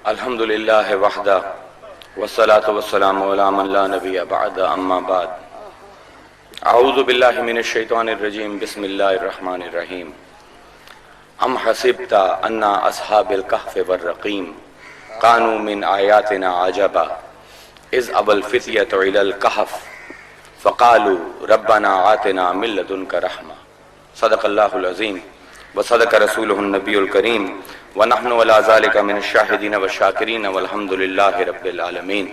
الحمد للہ وحدہ والصلاة والسلام علی من لا نبی بعد اما بعد اعوذ باللہ من الشیطان الرجیم بسم اللہ الرحمن الرحیم ام حسبت ان اصحاب الکہف والرقیم کانوا من آیاتنا عجبا اذ ابى الفتیۃ الی الکہف فقالوا ربنا آتنا من لدنک رحمہ صدق اللہ العظیم وصدق رسولہ النبی الکریم ونحن ولا ذالک من الشاہدین والشاکرین والحمد للہ رب العالمین.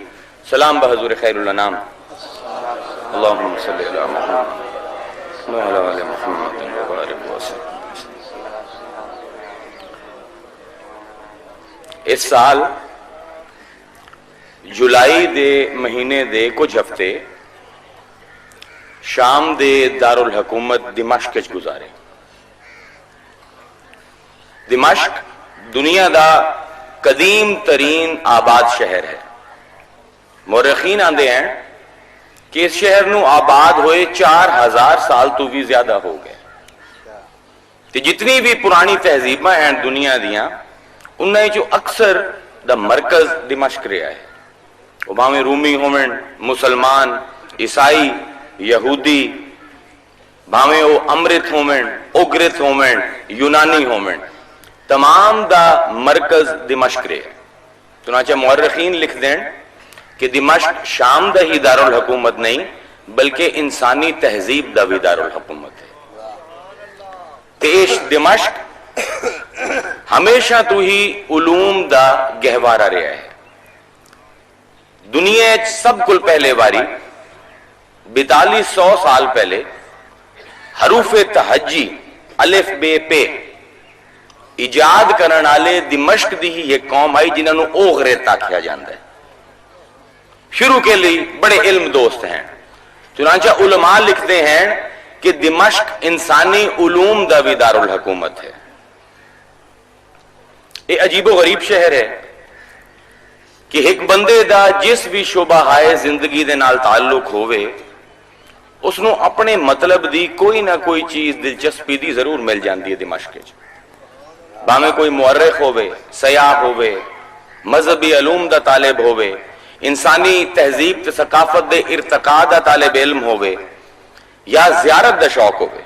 سلام بحضور خیر الانام اللہم صلی علی محمد وعلی آل محمد وبارک وسلم. اس سال جولائی دے مہینے دے کچھ ہفتے شام دے دارالحکومت دمشق وچ گزارے. دمشق دنیا دا قدیم ترین آباد شہر ہے. مورخین آندے ہیں کہ اس شہر نو آباد ہوئے 4000 سال تو بھی زیادہ ہو گئے. تے جتنی بھی پرانی تہذیباں ہیں دنیا دیاں انہیں جو اکثر دا مرکز دمشق رہا ہے. وہ بھاویں رومی ہومن، مسلمان، عیسائی، یہودی، بھاویں وہ امرت ہومن، اگرت ہومن، یونانی ہومن، تمام دا مرکز دمشق رہے. چنانچہ مورخین لکھ دیں کہ دمشق شام دا ہی دارالحکومت نہیں بلکہ انسانی تہذیب دا بھی دارالحکومت ہے. تیش دمشق ہمیشہ تو ہی علوم دا گہوارہ رہا ہے. دنیا سب کل پہلے واری 4200 سال پہلے حروف تہجی الف بے پے ایجاد کرن والے دمشق دی ہی ایک قوم آئی جنہوں نے اوغریتا کیا جاندہ ہے. شروع کے لیے بڑے علم دوست ہیں. چنانچہ علماء لکھتے ہیں کہ دمشق انسانی علوم دا بھی دارالحکومت ہے. یہ عجیب و غریب شہر ہے کہ ایک بندے دا جس بھی شعبہ ہائے زندگی دے نال تعلق ہوئے اس نو اپنے مطلب دی کوئی نہ کوئی چیز دلچسپی دی ضرور مل جاندی ہے. دمشق وچ باہمیں کوئی مورخ ہوئے، سیاح ہوئے، مذہبی علوم دا طالب ہوئے، انسانی تہذیب تے ثقافت دے ارتقاء دا طالب علم ہوئے، یا زیارت دا شوق ہوئے.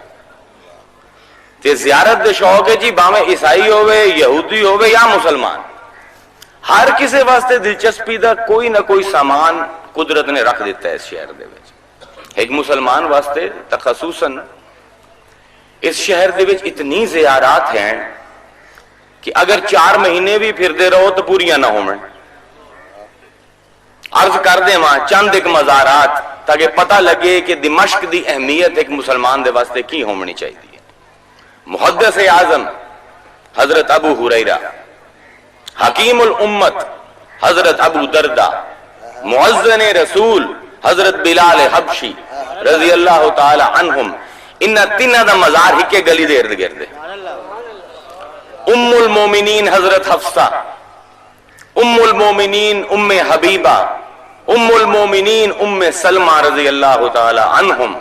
تے زیارت دا شوق ہے جی باہمیں عیسائی ہوئے، یہودی ہوئے یا مسلمان، ہر کسی واسطے دلچسپی دا کوئی نہ کوئی سامان قدرت نے رکھ دیتا ہے اس شہر دے وچ. ایک مسلمان واسطے تخصوصاً اس شہر دے وچ اتنی زیارات ہیں کہ اگر 4 مہینے بھی پھر دے رہو تو پوریاں نہ ہوں. عرض کر دے ماں چند ایک مزارات تاکہ پتہ لگے کہ دمشق دی اہمیت ایک مسلمان دے واسطے کی ہونی چاہیے. محدث اعظم حضرت ابو ہریرہ، حکیم الامت حضرت ابو دردہ، مؤذن رسول حضرت بلال حبشی رضی اللہ تعالی عنہم، انہاں تینہ دا مزار ہی کے گلی دے ارد گرد. ام المومنین حضرت حفصہ، ام المومنین ام حبیبہ، ام المومنین ام سلمہ رضی اللہ تعالی عنہم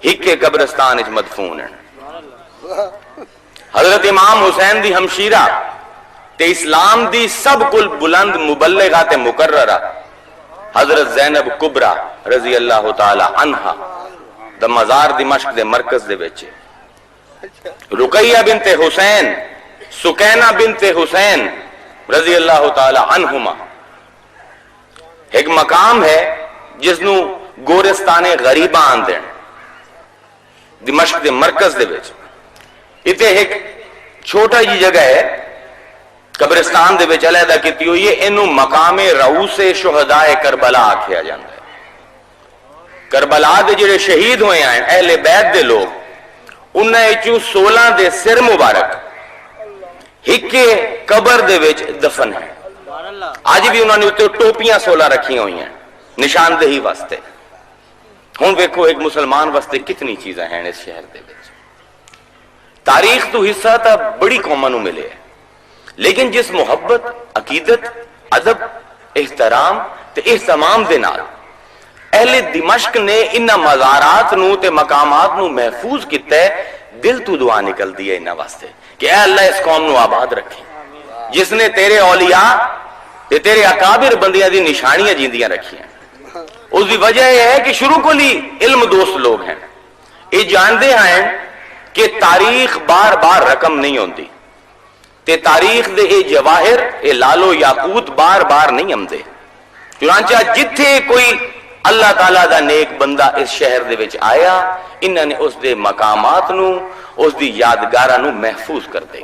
ہکے قبرستان اچ مدفون ہیں. حضرت امام حسین دی ہمشیرہ تے اسلام دی سب کل بلند مبلغات مقررہ حضرت زینب کبرا رضی اللہ تعالی عنہا دا مزار دمشق دے مرکز دے وچ. رقیہ بنت حسین، سکینہ بنت حسین رضی اللہ تعالی عنہما. ایک مقام ہے جس نو گورستان غریبہ آندے دمشق دے مرکز دے وچ. اتے ایک چھوٹا جی جگہ ہے قبرستان دے وچ علیحدہ کیتی ہوئی ہے. انو مقام رؤوس شہداء کربلا آکھیا جاندا ہے. کربلا دے جڑے شہید ہوئے ہیں اہل بیت دے لوگ انہاں وچوں 16 دے سر مبارک ہکے قبر دے وچ دفن ہے. آج بھی انہوں نے اتنے ٹوپیاں 16 رکھی ہوئی ہیں نشاندہی واسطے. ہوں ویکھو ایک مسلمان واسطے کتنی چیزیں ہیں اس شہر دے وچ. تاریخ تو حصہ تا بڑی قوماں نوں ملے ہے لیکن جس محبت، عقیدت، ادب، احترام تے اہتمام دے نال اہل دمشق نے انہاں مزارات نو تے مقامات نو محفوظ کیتا ہے. دل تو دعا نکل دی ہے انہاں واسطے کہ اے اللہ اس قوم نو آباد رکھے. جس نے تیرے اولیاء تے تیرے اکابر بندیاں دی نشانیاں جیندیاں رکھیاں. اس دی وجہ یہ ہے کہ شروع کو لی علم دوست لوگ ہیں. یہ جاندے ہیں کہ تاریخ بار بار رقم نہیں ہوندی تے تاریخ دے اے جواہر اے لالو یاقوت بار بار نہیں آمدے. چنانچہ جتھے کوئی اللہ تعالیٰ دا نیک بندہ اس شہر دے وچ آیا انہاں نے اس دے مقامات نو اس دی یادگاراں نو محفوظ کر دے.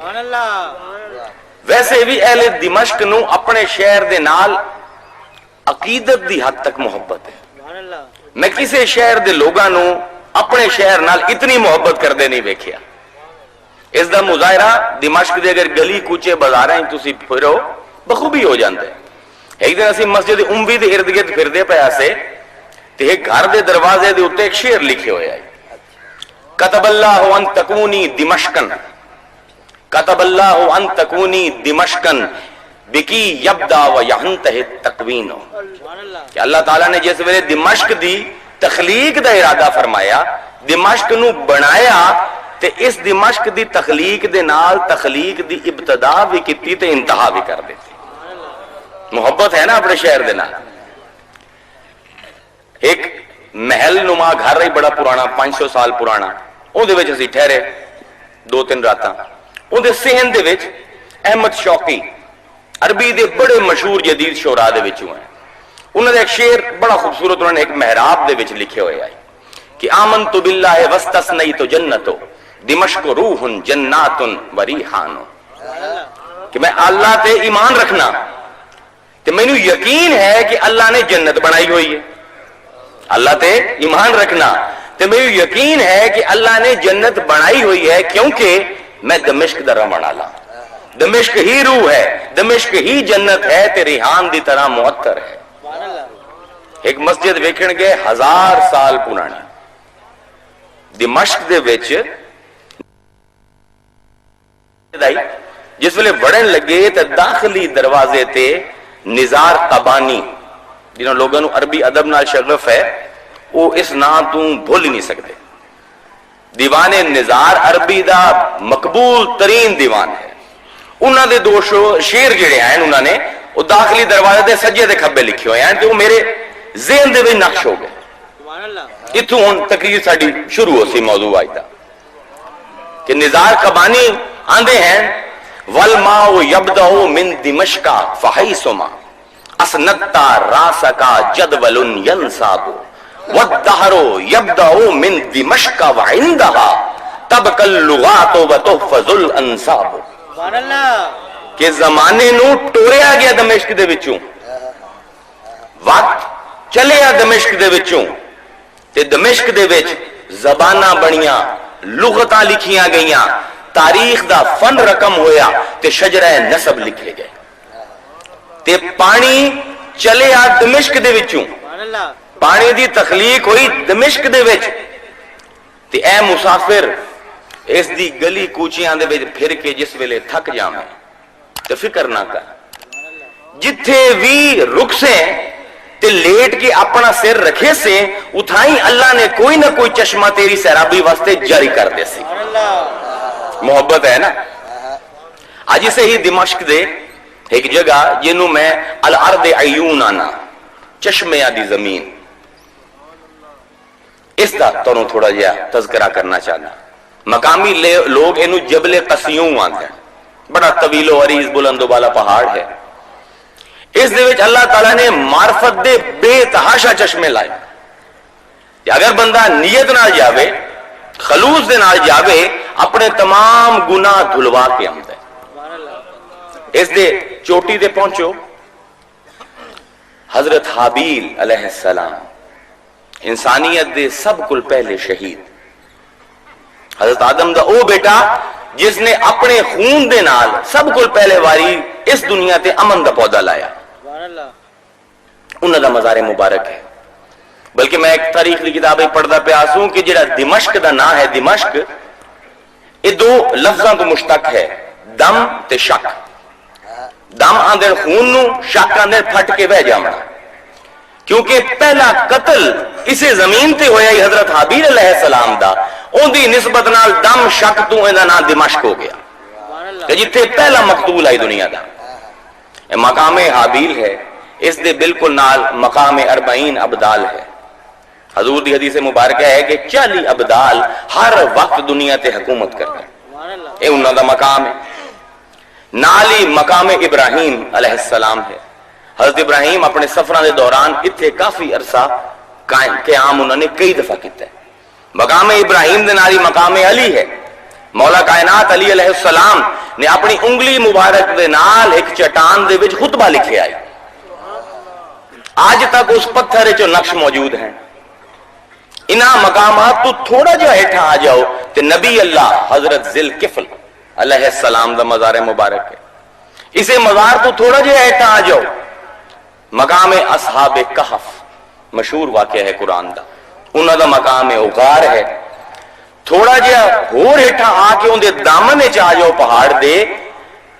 ویسے بھی اہل دمشق نو اپنے شہر دے نال عقیدت دی حد تک محبت ہے. میں کسی شہر دے لوگاں نو اپنے شہر نال اتنی محبت کر دے نہیں ویکھیا. اس دا مظاہرہ دمشق دے اگر گلی کوچے بازاراں تسی پھرو بخوبی ہو جاندے. ایک دن اسی مسجد اموی دے ارد گرد پھردے پیا سے تے ایک گھر دے دروازے دے اوتے ایک شعر لکھے ہوئے آئے کتب اللہ ان تکونی دمشقن کتب اللہ ان تکونی دمشقن بکی یبدا و ینتہی التکوین. کہ اللہ تعالیٰ نے جس ویلے دمشق دی تخلیق دا ارادہ فرمایا دمشق نو بنایا تے اس دمشق دی تخلیق دے نال تخلیق دی ابتدا بھی کیتی تے انتہا بھی کر دیتی. محبت ہے نا اپنے شہر دے نال. ایک محل نما گھر رہی بڑا پرانا 500 سال پرانا اون دے وچ اسی ٹھہرے 2-3 راتاں. اون دے صحن دے وچ احمد شوقی عربی دے بڑے مشہور جدید شعراء دے وچوں ہیں. انہوں نے ایک شعر بڑا خوبصورت انہوں نے ایک محراب دے وچ لکھے ہوئے آئے کہ آمنت باللہ واستثنیت جنتو دمشق روح جنات و ریحان. کہ میں اللہ تے ایمان رکھنا تے مینوں یقین ہے کہ اللہ نے جنت بنائی ہوئی ہے. اللہ تے ایمان رکھنا تے مینوں یقین ہے کہ اللہ نے جنت بنائی ہوئی ہے کیونکہ میں دمشق دا رہن والا. دمشق ہی روح ہے دمشق ہی جنت ہے تے ریحان دی طرح معطر ہے. ایک مسجد ویکھن گئے 1000 سال پرانی دمشق دے وچ جس ویلے وڑن لگے تے داخلی دروازے تے نزار قبانی جنہوں لوگوں عربی ادب نال شغف ہے وہ اس نام تو بھول ہی نہیں سکتے. دیوان نزار عربی دا مقبول ترین دیوان ہے. انہاں دے 2 شعر جڑے ہیں انہوں نے وہ داخلی دروازے دے سجے دے کھبے لکھے ہوئے ہیں تو میرے ذہن دے وچ نقش ہو گئے. اتھوں ہن تقریر ساڈی شروع ہو سی موضوع آج دا کہ نزار قبانی آندے ہیں والماء یبدأ من دمشق فحیثما اسندتا راسکا جدول ینصاب والدہر یبدأ من دمشق وعندها تبقى اللغات وتحفظ الانصاب. کہ زمانے نو ٹوریا گیا دمشق دے وچوں وقت چلیا دمشق دے وچوں تے دمشق دے وچ زباناں بنیاں لغتاں لکھیاں گئیاں تاریخ دا فن رقم ہویا تے شجرہ نسب لکھے گئے تے پانی چلیا دمشق دے وچوں پانی دی تخلیق ہوئی دمشق دے وچ تے اے مسافر اس دی گلی کوچیاں دے وچ پھر کے جس ویلے تھک جاویں تے فکر نہ کر جتھے بھی رک سے تے لیٹ کے اپنا سر رکھے سے اتھائیں اللہ نے کوئی نہ کوئی چشمہ تیری سیرابی واسطے جاری کر دے سی. محبت ہے نا. آج اسے ہی دمشق دے ایک جگہ جنہوں میں الارض عیون آنا چشمے دی زمین اس دا تنوں تھوڑا جہا تذکرہ کرنا چاہنا. مقامی لوگ انہوں جبل قسیوں آتے ہیں بڑا طویل و عریض بلند و بالا پہاڑ ہے. اس دے وچ اللہ تعالیٰ نے معرفت دے بے تحاشا چشمے لائے کہ اگر بندہ نیت نال جاوے خلوص دے نال جاوے اپنے تمام گناہ دھلوا کے آمد ہے. اس دے چوٹی دے پہنچو حضرت حابیل علیہ السلام انسانیت دے سب کل پہلے شہید حضرت آدم دا او بیٹا جس نے اپنے خون دے نال سب کل پہلے واری اس دنیا تے امن دا پودا لایا انہاں دا مزار مبارک ہے. بلکہ میں ایک تاریخ کی کتاب پڑھدا پیا سوں کہ جڑا دمشق دا نام ہے دمشق یہ 2 لفظاں تو مشتق ہے دم تے شک. دم آندر خون نو شک آندر پھٹ کے بہ جاونا کیونکہ پہلا قتل اسے زمین تے ہویا ہی حضرت حابیل علیہ السلام دا اون دی نسبت نال دم شک تو ایندا نام دمشق ہو گیا کہ جتھے پہلا مقتول آئی دنیا دا. مقام حابیل ہے، اس دے بالکل نال مقام 40 ابدال ہے۔ حضور دی حدیث مبارکہ ہے کہ 40 ابدال ہر وقت دنیا تے حکومت کرتے ہیں، اے انہاں دا مقام ہے۔ نالی مقام ابراہیم علیہ السلام ہے، حضرت ابراہیم اپنے سفراں دے دوران اتھے کافی عرصہ قیام انہوں نے کئی دفعہ کیتا ہے۔ مقام ابراہیم دے نالی مقام علی ہے، مولا کائنات علی علیہ السلام نے اپنی انگلی مبارک دے نال ایک چٹان دے وچ خطبہ لکھے آئی، آج تک اس پتھر جو نقش موجود ہیں۔ انہاں مقامات تو تھوڑا جا ہیٹھا آ جاؤ تے نبی اللہ حضرت ذوالکفل علیہ السلام دا مزار مبارک ہے، اسے مزار تو تھوڑا جا ہیٹھا آ جاؤ مقام اصحاب کہف، مشہور واقعہ ہے قرآن دا، انہاں دا مقام غار ہے۔ تھوڑا جا ہور ہیٹھا آ کے ان دے دامن چ آ جاؤ پہاڑ دے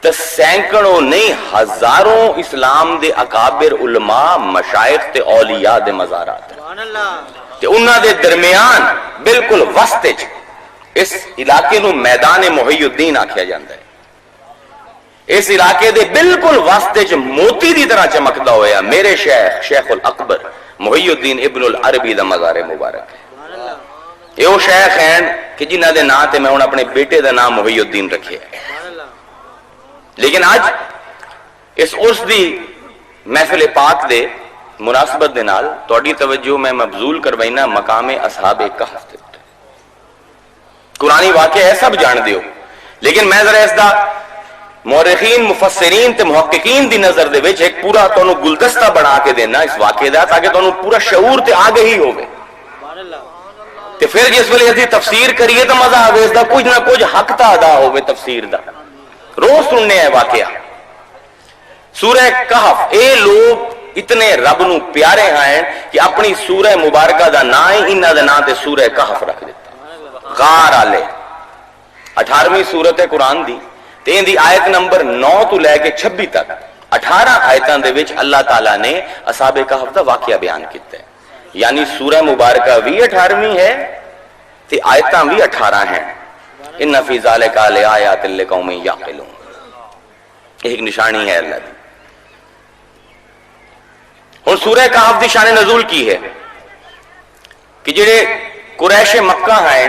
تے سینکڑوں نہیں ہزاروں اسلام دے اکابر علماء مشائخ تے اولیاء دے مزارات تے انہاں دے درمیان بالکل وسط وچ اس علاقے نو میدان محی الدین آکھیا جاندا ہے۔ اس علاقے دے بالکل وسط وچ موتی دی طرح چمکدا ہویا میرے شیخ الاکبر محی الدین ابن العربی دا مزار مبارک ہے۔ یہ وہ شیخ ہیں کہ جنہ دے نام تے میں اپنے بیٹے دا نام محی الدین رکھے ہے۔ لیکن آج اس عرس دی محفل پاک دے مناسبت دے نال تہاڈی توجہ میں مبذول کروائنا مقام اصحاب کہف تے۔ قرآنی واقعہ ہے، سب جان دیو، لیکن میں ذرا اس دا مورخین مفسرین تے محققین دی نظر دے وچ ایک پورا تانوں گلدستہ بنا کے دینا اس واقعے دا، تاکہ تانوں پورا شعور تے آگہی ہوے تے پھر جس ویلے اسی تفسیر کریے تو مزہ آوے، اس دا کچھ نہ کچھ حق تا ادا ہوے تفسیر دا۔ روز سننے ہیں واقعہ سورہ کہف، اے لوگ اتنے رب نو پیارے ہیں کہ اپنی سورہ مبارکہ دا نام ہی انہاں دے نام تے سورہ کہف رکھ دیتا۔ غار والے 18ویں سورت ہے قرآن دی تے ان دی آیت نمبر 9 تو لے کے 26 تک 18 آیتاں دے وچ اللہ تعالیٰ نے اصحاب کہف دا واقعہ بیان کیتا ہے، یعنی سورہ مبارکہ بھی 18ویں ہے تے آیتاں بھی 18 ہیں۔ ان فی ذالک لآیات لقوم یعقلون، ایک نشانی ہے اللہ دی۔ اور سورہ کہف دی شان نزول کی ہے کہ جڑے قریش مکہ ہیں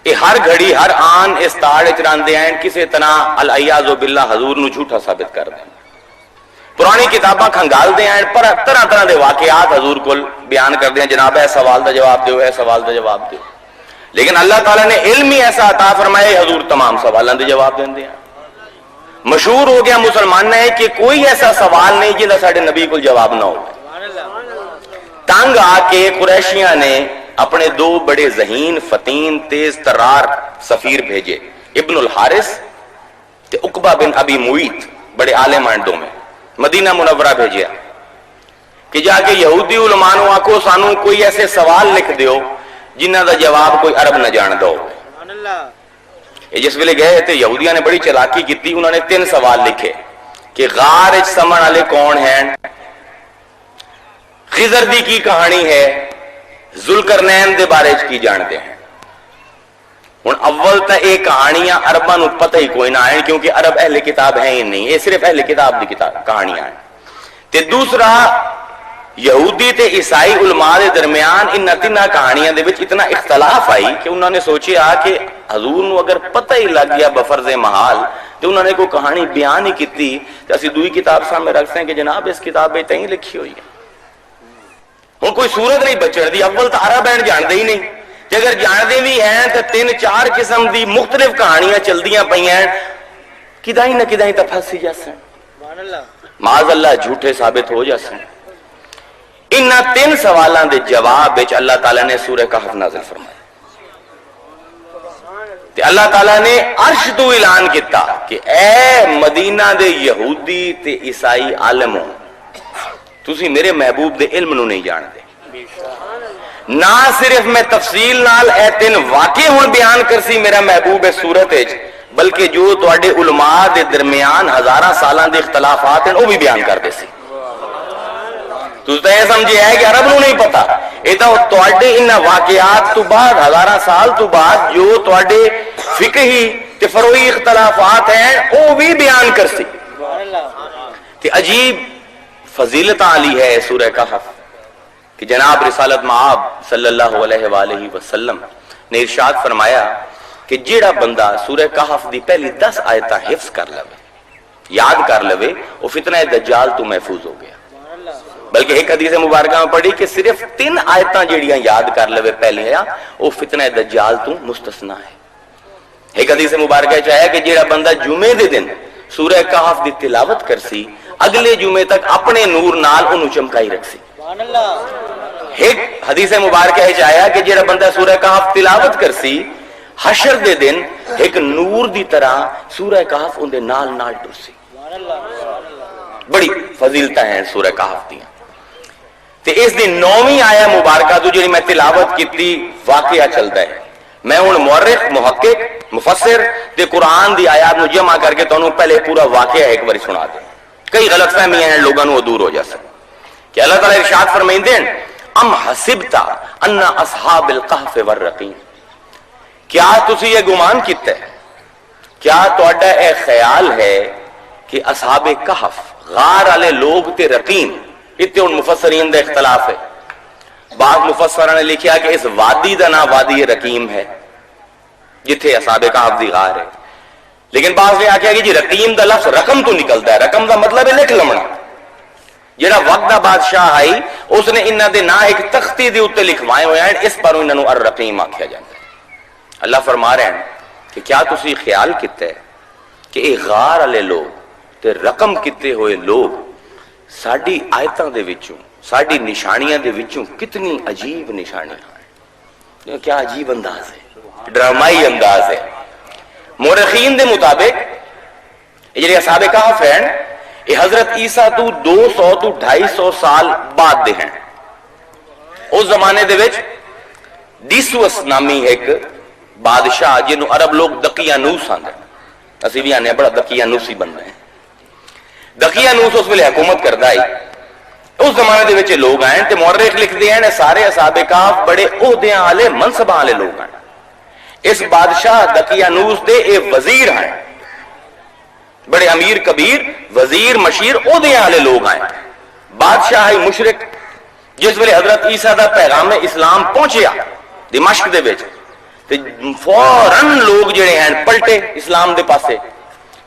یہ ہر گھڑی ہر آن اس تاڑ چراندے ہیں کسے طرح العیاذ باللہ حضور نو جھوٹا ثابت کر دیں، پرانی کتاباں کھنگال دے ہیں، پر طرح طرح دے واقعات حضور کو بیان کر دیں، جناب اے سوال دا جواب دیو، اے سوال دا جواب دیو، لیکن اللہ تعالیٰ نے علم ہی ایسا عطا فرمائے حضور تمام سوالوں دے جواب دیں دے ہیں۔ مشہور ہو گیا مسلمان نے کہ کوئی ایسا سوال نہیں جنہاں ساڑھے نبی کو جواب نہ ہو۔ تانگ آ کے قریشیاں نے اپنے 2 بڑے ذہین فتین تیز ترار سفیر بھیجے، ابن الحارث تے عقبہ بن ابی معیط، بڑے عالم ہیں دو میں، مدینہ منورہ بھیجیا کہ جا کے یہودی علماء نو آکو سانو کوئی ایسے سوال لکھ دیو جنہ دا جواب کوئی عرب نہ جان دو۔ جس ویلے گئے تے یہودیاں نے بڑی چلاکی کیتی، انہوں نے 3 سوال لکھے کہ غار وچ سمن والے کون ہیں، خضر دی کی کہانی ہے، ذوالقرنین دے بارے کی جانتے ہیں۔ ہن اول تا یہ کہانیاں عرباں نو پتہ ہی کوئی نہ آئیں کیونکہ عرب اہل کتاب ہیں ہی نہیں، یہ صرف اہل کتاب دی کہانیاں ہیں۔ تے دوسرا یہودی تے عیسائی علماء دے درمیان ان 3 کہانیاں دے وچ اتنا اختلاف آئی کہ انہوں نے سوچیا کہ حضور نو اگر پتہ ہی لگ گیا بفرض محال تو انہوں نے کوئی کہانی بیان ہی کیتی تو اسی دوئی کتاب سامنے رکھتے ہیں کہ جناب اس کتاب میں تہیں لکھی ہوئی ہے۔ ہن کوئی صورت نہیں بچن دی، اول تو عرب ہیں جاندے ہی نہیں، کہ اگر جاندے بھی ہیں تو 3-4 قسم دی مختلف کہانیاں چلدیاں پئی ہیں، کدائیں نہ کدائیں تو پھنسی جاسیں، معاذ اللہ جھوٹے ثابت ہو جاسیں۔ ان 3 سوالاں دے جواب وچ اللہ تعالیٰ نے سورہ کہف نازل فرمایا تے اللہ تعالیٰ نے عرش تو اعلان کیتا کہ اے مدینہ دے یہودی تے عیسائی عالموں، تسی میرے محبوب دے علم نو نہیں جان دے، نہ صرف میں تفصیل نال اے 3 واقعے ہون بیان کرسی میرا محبوب اس صورت وچ، بلکہ جو تواڈے علماء دے درمیان ہزاراں سالاں دے اختلافات ہیں وہ بھی بیان کر دے سی۔ تو یہ سمجھے ہے کہ عرب نو نہیں پتا، یہ تو تواڈے ان واقعات تو بعد ہزاراں سال تو بعد جو تواڈے فقہی تے فروعی اختلافات ہیں وہ بھی بیان کر سی۔ تے عجیب فضیلت علی ہے سورہ کہف کہ جناب رسالت مآب صلی اللہ علیہ وآلہ وسلم نے ارشاد فرمایا کہ جیڑا بندہ سورہ کہف دی پہلی 10 آیتاں حفظ کر لوے، یاد کر لوے، وہ فتنہ دجال تو محفوظ ہو گیا۔ بلکہ ایک حدیث مبارکہ میں پڑھی کہ صرف 3 آیتاں جیڑیاں یاد کر لوے پہلے وہ فتنہ دجال تو مستثنا ہے۔ ایک حدیث مبارکہ چاہے کہ جیڑا بندہ جمعے دے دن سورہ کہف دی تلاوت کرسی، اگلے جمعے تک اپنے نور نال انہوں چمکائی رکھسی۔ ایک حدیث مبارکہ چاہیا کہ جیڑا بندہ سورہ کہف تلاوت کرسی، حشر دے دن ایک نور دی طرح سورہ کہف ان دے نال نال ٹرسی۔ بڑی فضیلتہ ہیں سورہ کہف دیا۔ تے اس دی 9ویں آیا مبارکہ تو جڑی میں تلاوت کیتی واقعہ چلتا ہے، میں ہن مورخ، محقق، مفسر تے قرآن دی آیات نو جمع کر کے تانوں پہلے پورا واقعہ ایک بار سنا دیں، کئی غلط فہمیاں ہیں لوگوں نو دور ہو جا سکے۔ کہ اللہ تعالیٰ ارشاد فرمائندے ہیں ام حسبتا ان اصحاب القہف والرقیم، کیا تسی یہ گمان کیتا ہے، کیا تہاڈا اے خیال ہے کہ اصحاب کہف غار والے لوگ تے رقیم، اتنے ان مفسرین دا اختلاف ہے۔ بعض مفسرین نے لکھیا کہ اس وادی دا نام وادی رقیم ہے جتھے اصحاب کہف دی غار ہے، لیکن بعض نے آکھیا کہ جی رقیم دا لفظ رقم تو نکلتا ہے، رقم دا مطلب ہے لکھ لمنا۔ جڑا وقت دا بادشاہ آئی اس نے انہاں دے نا ایک تختی دے اوتے لکھوائے ہوئے ہیں، اس پر انہاں نو الرقیم آکھیا جاندا ہے۔ اللہ فرما رہے ہیں کہ کیا تسی خیال کیتا ہے کہ اے غار والے لوگ تے رقم کیتے ہوئے لوگ ساڈی آیتاں دے وچوں، ساڈی نشانیاں دے وچوں کتنی عجیب نشانیاں ہیں، کیا عجیب انداز ہے، ڈرامائی انداز ہے۔ مورخین دے مطابق یہ جڑے اصحاب کہف ہیں یہ حضرت عیسیٰ تو 200 تو 250 سال بعد دے ہیں۔ اس زمانے دے وچ ڈیسوس نامی ایک بادشاہ جنہوں عرب لوگ دقیانوس آندے، اسی بھی آنے بڑا دقیانوسی بن رہے ہیں۔ دقیانوس اس ویلے حکومت کردا ہے، اس زمانے دے وچ لوگ آئے تے مورخ لکھدے ہیں سارے اصحاب کہف بڑے عہدیاں والے منصباں والے لوگ ہیں۔ اس بادشاہ دقیانوس دے اے وزیر ہیں، بڑے امیر کبیر وزیر مشیر عہدیاں والے لوگ آئے۔ بادشاہ مشرک جس ویلے حضرت عیسیٰ دا پیغام اسلام پہنچیا دمشق دے وچ تے فوراً لوگ جڑے ہیں پلٹے اسلام دے پاسے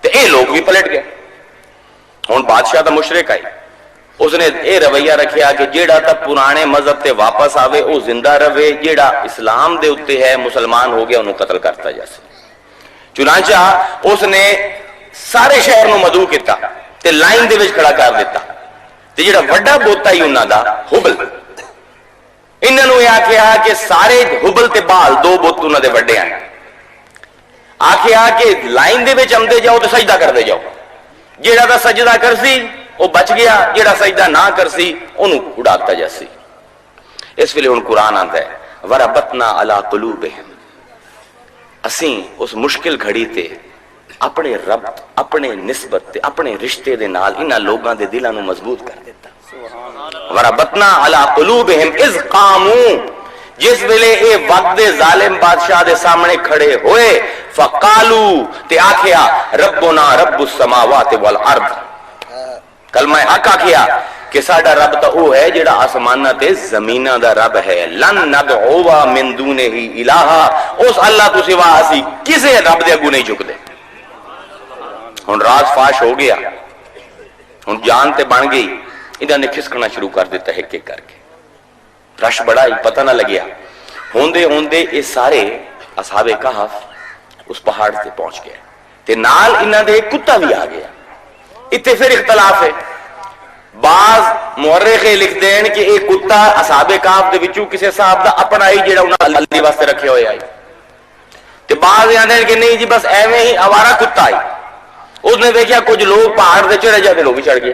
تے اے لوگ بھی پلٹ گئے۔ ہن بادشاہ دا مشرک آئی، اس نے اے رویہ رکھیا کہ جیڑا تا پرانے مذہب تے واپس آوے او زندہ رہے، جیڑا اسلام دے اتے ہے مسلمان ہو گیا انہوں قتل کرتا جیسے۔ چنانچہ اس نے سارے شہر نو مدعو کیتا تے لائن دے وچ کھڑا کر دیتا تے جیڑا وڈا بوتا ہی انہاں دا حبل، انہاں نو یہ آکھیا کہ سارے حبل تے بال 2 بت انہاں دے وڈے ہیں، آکھیا کہ لائن دے وچ آندے جاؤ تے سجدہ کردے جاؤ، جیڑا دا سجدہ کرسی وہ بچ گیا، جیڑا سجدہ نہ کرسی انہوں اڑاتا جاسی۔ اس ویلے ہن قرآن آندا ہے وربطنا علی قلوبہم، اسیں اس مشکل گھڑی تے اپنے رب، اپنے نسبت تے اپنے رشتے دے نال انہاں لوگاں دے دلاں نو مضبوط کر دیتا۔ وربطنا علی قلوبہم اذ قاموا، جس ویلے اے وقت دے ظالم بادشاہ دے سامنے کھڑے ہوئے، فقالو تے آکھیا ربنا رب السماوات والارض، کلمہ حق آکھیا کہ ساڈا رب تا او ہے جڑا آسماناں تے زمیناں دا رب ہے، لن ندعو من دونہ الہا، اس اللہ تو سوا اسی کسے رب دے اگوں نہیں جھکدے۔ ہن راز فاش ہو گیا، ہن جان تے بن گئی، انہاں نے کھسکنا شروع کر دیتا ہے ایک کر کے، رش بڑا ہی پتہ نہ لگیا، ہوندے ہوندے یہ سارے اصحاب کہف اس پہاڑ سے پہنچ گئے تے نال انہاں دے کتا بھی آ گیا۔ اتنے پھر اختلاف ہے، بعض مورخ لکھ دین کہ ایک کتا اصحاب کہف دے وچوں کسے صاحب دا اپنا ہی جڑا انہاں اللہ واسطے رکھے ہوئے آئی، تے بعض آندے کہ نہیں جی بس ایویں ہی آوارہ کتا آئی، اس نے دیکھا کچھ لوگ پہاڑ دے چڑھے جاتے لوگ بھی چڑھ گئے۔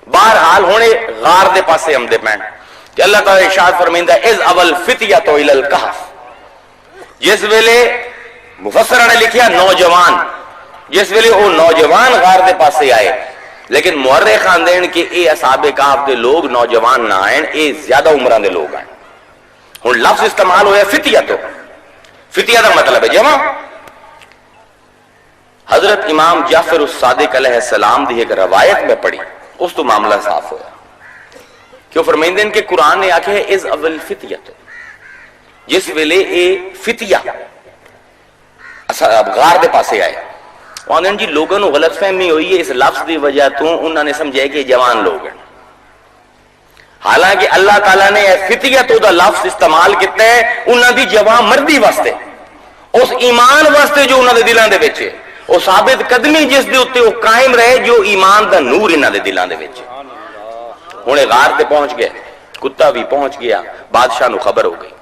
بہرحال ہونے غار دے پاسے ہم دے پین کہ اللہ تعالیٰ ارشاد فرمائندہ اذ اول فتیۃ الی الکہف، جس ویلے مفسرہ نے لکھیا نوجوان، جس ویلے وہ نوجوان غار دے پاسے آئے، لیکن مورخ آندین کہ اے اصحاب کہف دے لوگ نوجوان نہ آئیں، اے زیادہ عمران دے لوگ آئیں۔ ہن لفظ استعمال ہویا فتیہ، تو فتیہ دا مطلب ہے جمع۔ حضرت امام جعفر الصادق علیہ السلام دی ایک روایت میں پڑھی، اس تو معاملہ صاف ہویا کہ وہ فرمائندے ہیں کہ قرآن نے آکھے از اول فتیت، جس ویلے اے فتیہ غار دے پاسے آئے، وہاں جی لوگوں کو غلط فہمی ہوئی ہے اس لفظ دی وجہ تو انہوں نے سمجھے کہ جوان لوگ ہیں، حالانکہ اللہ تعالیٰ نے فتیہ تو دا لفظ استعمال کیتا ہے انہوں دی جوان مردی واسطے، اس ایمان واسطے جو انہوں دے دلان دے بچے، وہ ثابت قدمی جس دے اتے وہ قائم رہے جو ایمان دا نور انہوں دے دلان دے بچے۔ انہیں غار دے پہنچ گئے، کتا بھی پہنچ گیا، بادشاہ نو خبر ہو گئی،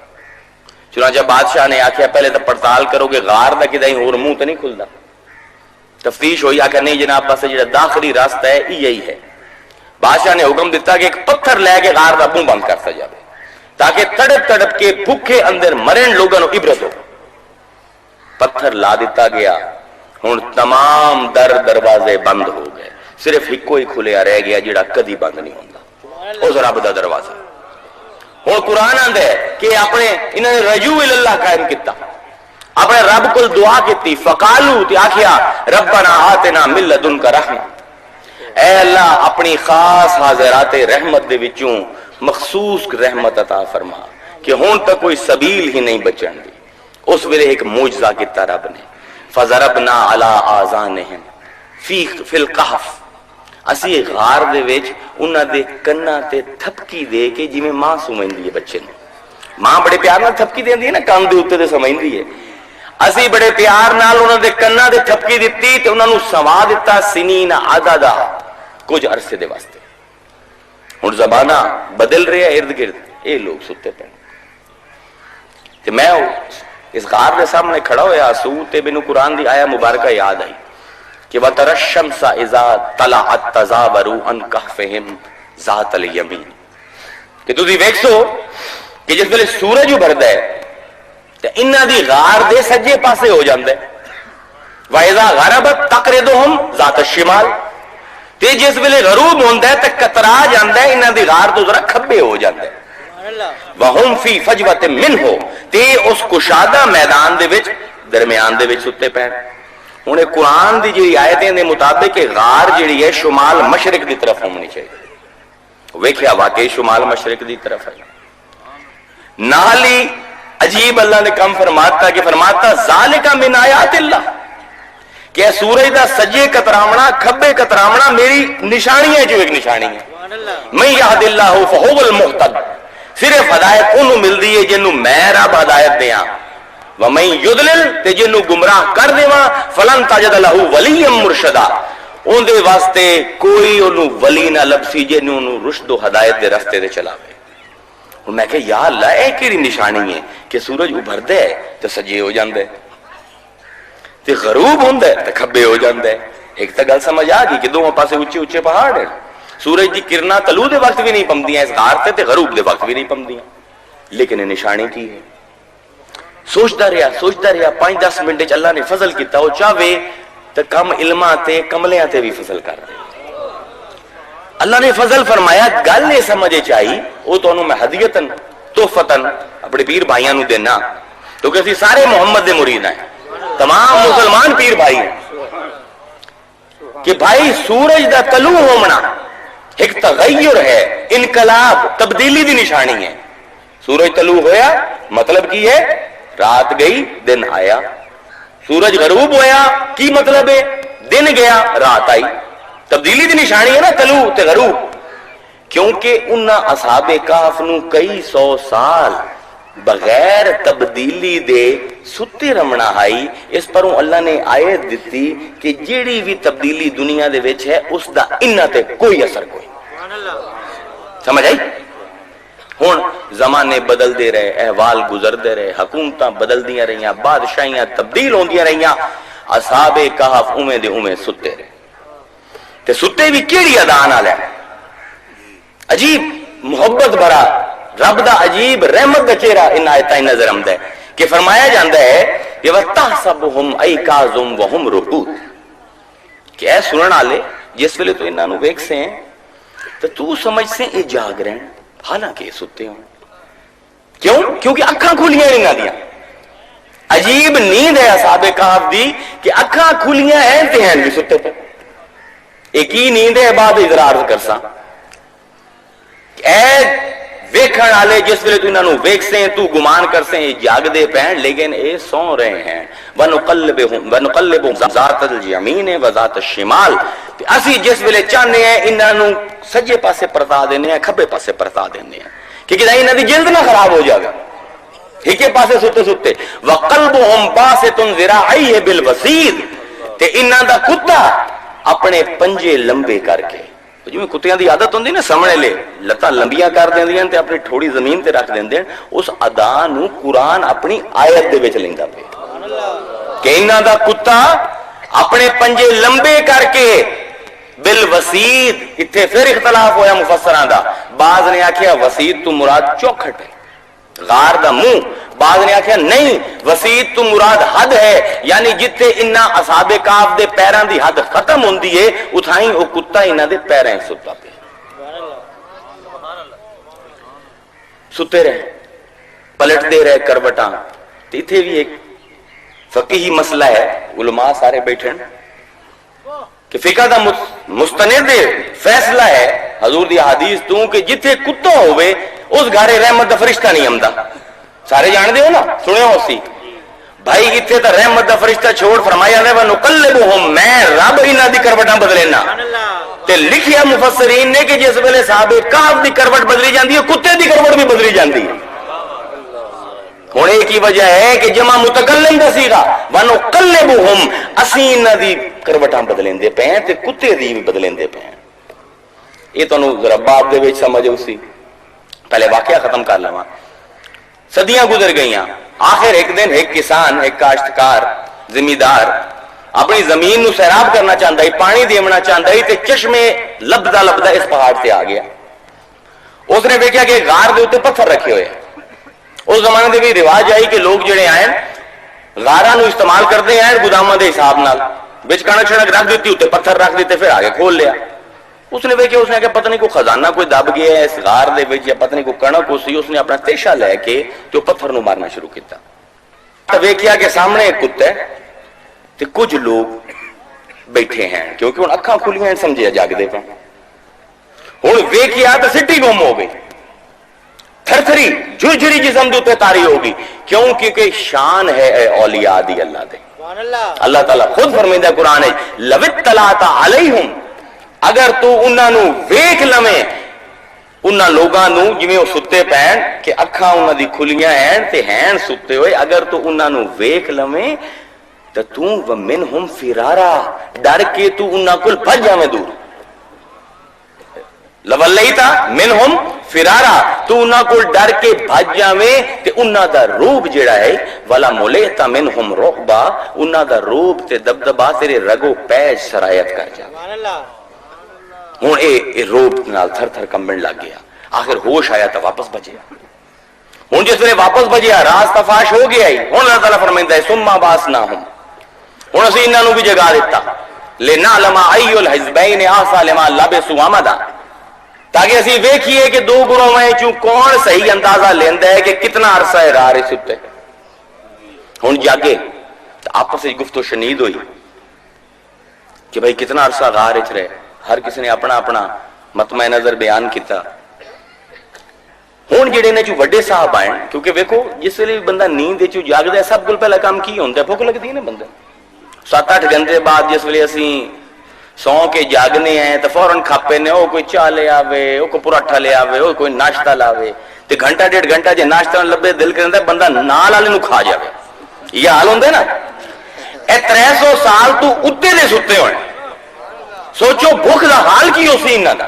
چنانچہ بادشاہ نے آکھیا پہلے تو پڑتال کرو کہ غار دا کدیں اور منہ تو نہیں کھلدا، تفتیش ہوئی، آکھیا نہیں جناب بس جڑا داخلی راستہ ہے یہی ہے۔ بادشاہ نے حکم دیتا کہ ایک پتھر لے کے غار دا منہ بند کرتا جائے تاکہ تڑپ تڑپ کے بھوکے اندر مرن لوگوں کو عبرت ہو۔ پتھر لا دیتا گیا، ہن تمام دروازے بند ہو گئے، صرف ایک ہی کھلیا رہ گیا جڑا کدی بند نہیں ہوندا، اس رب دا دروازہ۔ ہن قرآن آندا ہے کہ اپنے انہوں نے رجوع اللہ قائم کیتا، اپنے رب کو دعا کیتی، فقالو تے آکھیا ربنا آتنا من لدنک رحمہ، اے اللہ اپنی خاص حاضرات رحمت دے وچوں مخصوص رحمت عطا فرما کہ ہون تک کوئی سبیل ہی نہیں بچن دی۔ اس ویلے ایک معجزہ کیتا رب نے، فضربنا علی آذانہم فی القحف، اسی غار دے وچ انہاں دے کناں تے تھپکی دے کے جویں ماں سمجھدی ہے بچے نوں، ماں بڑے پیار نال تھپکی دیندی ہے نا کان دے اوتے تے سمجھدی ہے، اسی بڑے پیار نال انہاں دے کناں تے تھپکی دتی تے انہاں نوں سوا دتا سنین عددا، کچھ عرصے دے واسطے۔ ہن زمانہ بدل رہا ہے ارد گرد، اے لوگ ستے پے تے میں اس غار دے سامنے کھڑا ہویا سو تے مینوں قرآن دی آیا مبارکہ یاد آئی کہ وَتَرَى الشَّمْسَ إِذَا طَلَعَتْ تَزَاوَرُ عَنْ كَهْفِهِمْ ذَاتَ الْيَمِينِ، کہ تسی ویکھو کہ جس ویلے سورج ابھردا ہے تے انہاں دی غار دے سجے پاسے ہو جاندا ہے، وَإِذَا غَرَبَتْ تَقْرِضُهُمْ ذَاتَ الشِّمَالِ، تے جس ویلے غروب ہوندا ہے تے کترا جاندا ہے انہاں دی غار تو ذرا کھبے ہو جاندا ہے، وَهُمْ فِي فَجْوَةٍ مِّنْهُ، تے اس کشادہ میدان دے وچ درمیان دے وچ ستے پے۔ ہن قرآن دی جڑی آیتیں دے مطابق غار جڑی ہے شمال مشرق دی طرف ہونی چاہیے، ویکھیا واقعی شمال مشرق دی طرف ہے۔ نال ہی عجیب اللہ نے کم فرماتا کہ فرماتا ذالک من آیات اللہ، کہ سورج دا سجے کتراونا کھبے کتراونا میری نشانیاں جو ایک نشانی ہے، من یہد اللہ فہو المہتد، صرف ہدایت انہوں ملدی ہے جنہوں میں رب ہدایت دیاں، وَمَن یُضْلِلْ تے جنہوں گمراہ کر دیواں فَلَن تَجِدَ لَهُ وَلِيًّا مُرْشِدًا، ان دے واسطے کوئی انہوں ولی نہ لبسی جنہوں انہوں رشد و ہدایت دے رستے دے چلاوے۔ اور میں کہ یا اللہ اے کیڑی نشانی ہے کہ سورج ابھردا ہے تے سجے ہو جاندا ہے تے غروب ہوندا ہے تے کھبے ہو جاندا ہے۔ ایک تا گل سمجھ آ گئی کہ دونوں پاسے اونچے اونچے پہاڑ ہیں، سورج دی کرنا طلوع دے وقت بھی نہیں پمدیاں اس غار تے غروب دے وقت بھی نہیں پمدیاں، لیکن یہ نشانی کی ہے؟ سوچتا رہا 5-10 منٹ چ اللہ نے فضل کیتا، وہ چاہے تو کم علماں تے کملیاں تے بھی فضل کر دے۔ اللہ نے فضل فرمایا گل نہیں سمجھے چاہیے وہ تو انہوں میں ہدیتن تحفتن اپنے پیر بھائیاں نو دینا، تو کہ اسی سارے محمد دے مرید ہیں، تمام مسلمان پیر بھائی ہیں، کہ بھائی سورج دا طلوع ہونا ایک تغیر ہے، انقلاب تبدیلی دی نشانی ہے۔ سورج طلوع ہویا مطلب کی ہے رات گئی دن آیا، سورج غروب ہویا کی مطلب ہے دن گیا رات آئی، تبدیلی دی نشانی ہے نا طلوع تے غروب۔ کیونکہ انہاں اصحاب کہف نو کئی 100 سال بغیر تبدیلی دے ستے رمنا آئی، اس پروں اللہ نے آیت دیتی کہ جیڑی بھی تبدیلی دنیا دے وچ ہے اس دا انہاں تے کوئی اثر کوئی، سمجھ آئی؟ ہن زمانے بدل دے رہے، احوال گزر دے رہے، حکومتاں بدل دیاں رہیاں، بادشاہیاں تبدیل ہوندیاں رہیاں، اصحاب کہف اوویں دے اوویں ستے رہے، تے ستے بھی کیڑی ادا نال ہے، عجیب محبت بھرا رب دا عجیب رحمت دا چہرہ ان آیتیں نظر آمدا ہے کہ فرمایا جاندا ہے کہ وَتَحْسَبُهُمْ أَيْقَاظًا وَهُمْ رُقُودٌ، کہ اے سنن والے جس ویلے تو انہاں نو ویکھ سے تے تو سمجھ سے اے جاگ رہے ہیں حالانکہ ستے ہوں، کیوں؟ کیونکہ اکھاں کھلیاں انہاں دیاں، عجیب نیند ہے اصحاب کہف دی کہ اکھاں کھلیاں ہیں تے ہیں بھی ستے پہ. ایک ہی نیند ہے بعد اضرار کرسا اے ویکھن والے جس ویلے تو انہاں نو ویکھسیں تو گمان کرسیں یہ جاگ دے پین لیکن اے سو رہے ہیں. وَنُقَلِّبُ ذات الیمین و ذات الشمال. اسی جس ویلے چاہنے ہیں انہاں نو سجے پاسے پرتا دینے ہیں کھبے پاسے پرتا دینے ہیں کہ انہاں دی جلد نہ خراب ہو جائے گا ایک پاسے ستے ستے. وَقَلْبُهُمْ بَاسِطٌ ذِرَاعَيْهِ بِالْوَسِيدِ تے انہاں دا کتا اپنے پنجے لمبے کر کے جو کتیاں دی عادت ہوندی نا سامنے لے لتاں لمبیاں کر دیندیاں تے اپنی تھوڑی زمین تے رکھ دیندے اس ادا نو قرآن اپنی آیت دے وچ لیندا پے کہ انہاں دا کتا اپنے پنجے لمبے کر کے بالوسید. اتھے پھر اختلاف ہویا مفسراں دا. بعض نے آکھیا وسید تو مراد چوکھٹ ہے غار دا منہ. بعض نے آکھیا نہیں وسید تو مراد حد ہے یعنی جتھے انہاں اصحاب کہف دے پیراں دی حد ختم ہوندی ہے اتھائیں او کتا انہاں دے پیراں ستا پہ ستے رہے پلٹ دے رہے کروٹاں. اتھے بھی ایک فقہی مسئلہ ہے علماء سارے بیٹھے کہ فقہ دا مستند فیصلہ ہے حضور دی حدیث تو کہ جتھے کتا ہوئے اس گھارے رحمت دا فرشتہ نہیں آمدا. سارے جان دے ہو نا سنے ہو سی بھائی اتھے تا رحمت دا فرشتہ چھوڑ فرمایا ہے وَنُقَلِّبُهُمْ میں رب انہاں دی کروٹاں بدلینا. تے لکھیا مفسرین نے کہ جس ویلے صحابہ کہف دی کروٹ بدلی جاندی ہے کتے دی کروٹ بھی بدلی جاندی ہے. ہونے کی وجہ ہے کہ جمع متکلم دا سیغا وَنُقَلِّبُهُمْ اسی انہاں دی کروٹاں بدلیں دے پہیں تے کتے دی بھی بدلیں دے پہیں. یہ تو ذرا باب دے وچ سمجھو سی. پہلے واقعہ ختم کر لواں. صدیاں گزر گئیاں. آخر ایک دن ایک کسان ایک کاشتکار زمیندار اپنی زمین نو سیراب کرنا چاہتا ہے پانی دیونا چاہتا ہے تے چشمے لبدا لبدا اس پہاڑ سے آ گیا. اس نے دیکھا کہ غار دے اوپر پتھر رکھے ہوئے. اس زمانے دے بھی رواج آئی کہ لوگ جڑے آئے غاراں نو استعمال کرتے ہیں گوداماں دے حساب نال وچ کنک شنک رکھ دیتی تے پتھر رکھ دیتے پھر آگے کھول لیا. اس نے دیکھا اس نے کہا پتہ نہیں کوئی خزانہ کوئی دب گیا ہے اس غار دے وچ یا پتہ نہیں کوئی کنک اسی. اس نے اپنا تیشا لے کے تو پتھر نو مارنا شروع کیتا. تو دیکھیا کہ سامنے ایک کتا ہے تے کچھ لوگ بیٹھے ہیں کیونکہ ہن اکھاں کھلیاں ہیں سمجھیا جاگدے پے. ہن ویکھیا تے سٹی گم ہو گئی تھر تھری جھرجھری جسم دے تے تاری ہو گئی کیونکہ کہ شان ہے اے اولیاء دی اللہ دے. اللہ تعالیٰ خود فرمائندا قرآن ہے لو اطلعت علیہم اگر تو انہاں نو ویکھ لویں انہاں لوگاں نو جویں او ستے پین کہ اکھاں انہاں دی کھلیاں ہیں تے ہیں ستے ہوئے اگر تو انہاں نو ویکھ لویں تے تو ومنہم فرارا ڈر کے تو انہاں کول بھج جاویں دور. لولیتا منہم فرارا تو انہاں کول ڈر کے بھج جاویں تے انہاں دا روب جڑا ہے والا مولیتا منہم رعبا انہاں دا روب تے دبدبا تیرے رگو پیش سرایت کر جاویں. ہوں اے روب نال تھر تھر کمبن لگ گیا. آخر ہوش آیا تو واپس بجیا. ہوں جس نے واپس بجیا راز تفاش ہو گیا ہی. ہوں اللہ تعالیٰ فرمائندا ہے ثم باسناہم ہوں اسی انہاں نو بھی جگا دیتا لنعلم ای الحزبین احصی لما لبثوا امدا تاکہ اسی ویکھیے کہ دو گروہ میں چوں کون صحیح اندازہ لیندا ہے کہ کتنا عرصہ ہے راہ ستے. ہوں جاگے تو آپس میں گفتگو شنید ہوئی کہ بھائی کتنا عرصہ غار وچ رہے. ہر کسی نے اپنا اپنا مطمع نظر بیان کیتا. ہوں جڑے نے جو وڈے صاحب آئے کیونکہ ویکھو جس ویلے بندہ نیند چ جاگدا ہے سب کو پہلا کام کی ہوندا ہے بھوک لگدی ہے نا بندے 7-8 گھنٹے بعد جس ویلے اسی سو کے جاگنے ہیں تو فوراً کھاپے نے او کوئی چاہ لے آوے او کوئی پراٹھا لے آوے او کوئی ناشتہ لاوے تے گھنٹہ 1.5 گھنٹہ جے ناشتہ نہ لبے دل کردا بندہ نال والے نو کھا جاوے. یہ حال ہوندا نا. اے 300 سال تو اتے دے ستے ہوئے. سوچو بھوک دا حال کی ہو سی انہاں دا.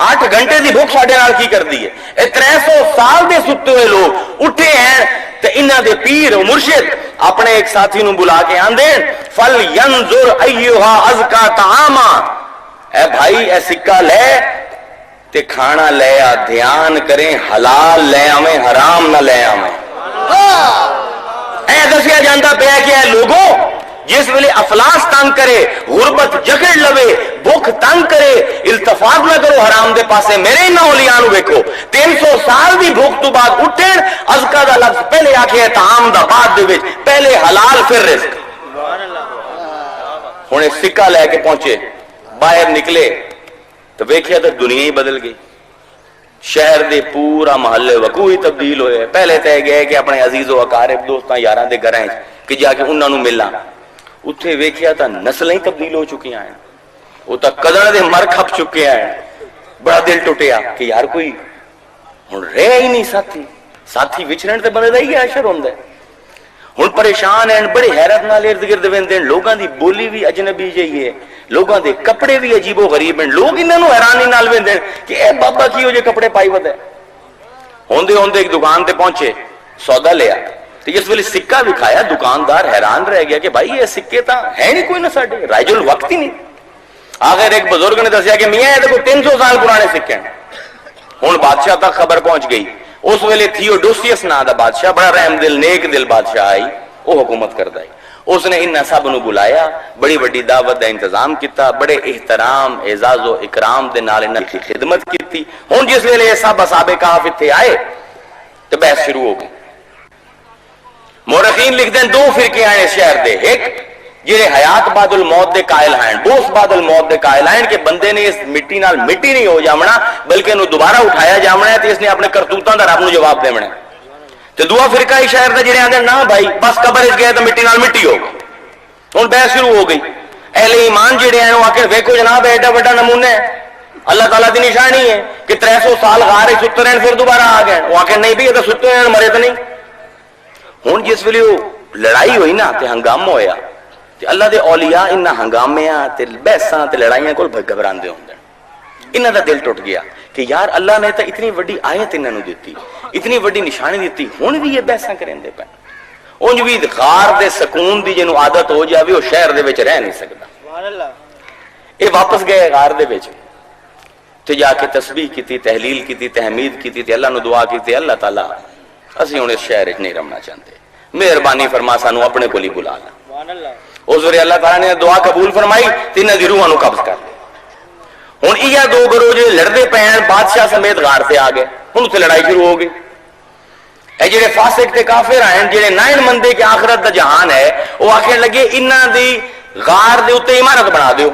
8 گھنٹے دی بھوک ساڈے نال کی کر دی ہے. اے 300 سال دے ستے ہوئے لوگ اٹھے ہیں تے انہاں دے پیر و مرشد اپنے ایک ساتھی نو بلا کے آندے فل ینظر ایھا ازکا طعاما اے بھائی اے سکہ لے تے کھانا لے آ دھیان کریں حلال لے آویں حرام نہ لے آویں. اے دسیا جاندا پیا کہ اے لوگوں جس ویلے افلاس تنگ کرے غربت جکڑ لوے بھوک تنگ کرے التفات نہ کرو حرام دے پاسے میرے انہاں اولیاء نو ویکھو 300 سال دی بھوک تو بعد اٹھن ازکا دا لفظ پہلے آکھے طعام دا بعد دے وچ پہلے حلال پھر رزق ہن سکہ لے کے پہنچے باہر نکلے تو ویکھیا تو دنیا ہی بدل گئی شہر دے پورا محلے وقوع ہی تبدیل ہوئے پہلے تے گئے کہ اپنے عزیز و اقارب دوستاں یاراں دے گھراں کہ جا کے انہاں نو ملاں اتھے ویکھیا تا نسلیں تبدیل ہو چکی ہیں وہ تا قدر دے مر کھپ چکے ہیں بڑا دل ٹوٹیا کہ یار کوئی ہن رہ ہی نہیں ساتھی وچھڑن تے بندے دا ہی اشر ہوندا ہے ہن پریشان ہیں بڑے حیرت نال ارد گرد ویندے لوگاں دی بولی بھی اجنبی جئی ہے لوگاں دے کپڑے بھی عجیب و غریب ہیں لوگ انہاں نو حیرانی نال ویندے کہ اے بابا کی ہو جے کپڑے پائی ود ہے ہوندے ہوندے ایک دکان تے پہنچے سودا لیا تو اس ویلے سکہ دکھایا دکاندار حیران رہ گیا کہ بھائی یہ سکے تا ہے نہیں کوئی نہ ساڈے رائج الوقت ہی نہیں آخر ایک بزرگ نے دسیا کہ میاں یہ دیکھو 300 سال پرانے سکے ہیں ہن بادشاہ تک خبر پہنچ گئی اس ویلے تھیوڈوسیس نا دا بادشاہ بڑا رحم دل نیک دل بادشاہ آئی وہ حکومت کردا ہے اس نے ان سب نو بلایا بڑی بڑی دعوت دا انتظام کیتا بڑے احترام اعزاز و اکرام دے نال انہاں دی خدمت کیتی ہن جس ویلے سب اصحاب کہف ایتھے آئے تو بحث شروع ہو گئی مورخین لکھ دیں 2 فرقے آئے شہر دے ایک جڑے حیات بعد الموت دے قائل ہیں بوس بعد الموت دے قائل ہیں کہ بندے نے اس مٹی نال مٹی نہیں ہو جامنا بلکہ انہوں دوبارہ اٹھایا جامنا ہے تو اس نے اپنے کرتوتاں دا رب نو جواب دینا ہے تو دوسرا فرقہ ہی شہر دا جڑے آندے نہ بھائی بس قبر اس گئے تو مٹی نال مٹی ہو گئی ہن بحث شروع ہو گئی اہل ایمان جڑے ہیں وہ آ کے ویکھو جناب ایڈا بڑا نمونہ ہے اللہ تعالیٰ دی نشانی ہے کہ 300 سال غار ستے رہن پھر دوبارہ آ گئے وہ آ کے نہیں بھی یہ تو ستے رہن مرے تو نہیں ہن جس ویلے وہ لڑائی ہوئی نا تے ہنگامہ ہویا تے اللہ دے اولیاء انہاں ہنگامیاں تے بحثاں تے لڑائیاں کول گھبراندے ہوندے انہاں دا دل ٹوٹ گیا کہ یار اللہ نے تو اتنی وڈی آیت انہاں نو دتی اتنی وڈی نشانی دتی ہن بھی یہ بحثاں کریندے پے اونج بھی غار دے سکون دی جنوں عادت ہو جاوے او شہر دے وچ رہ نہیں سکدا سبحان اللہ یہ واپس گئے غار دے وچ تے جا کے تسبیح کیتی تحلیل کیتی تحمید کیتی تے اللہ نو دعا کیتی اللہ تعالی اسی ہن اس شہر وچ نہیں رہنا چاہندے مہربانی فرما سانو اپنے کول ہی بلا لا سبحان اللہ اس ویلے اللہ تعالی نے دعا قبول فرمائی تے انہاں دی روحاں نو قبض کر ہن یہ 2 گروہ جو لڑدے پے ہیں بادشاہ سمیت غار سے آ گئے ہن اتنے لڑائی شروع ہو گئی اے جڑے فاسق تے کافر ہیں جڑے نائن مندے کہ آخرت دا جہان ہے وہ آکھن لگے انہاں دی غار دے اوتے عمارت بنا دیو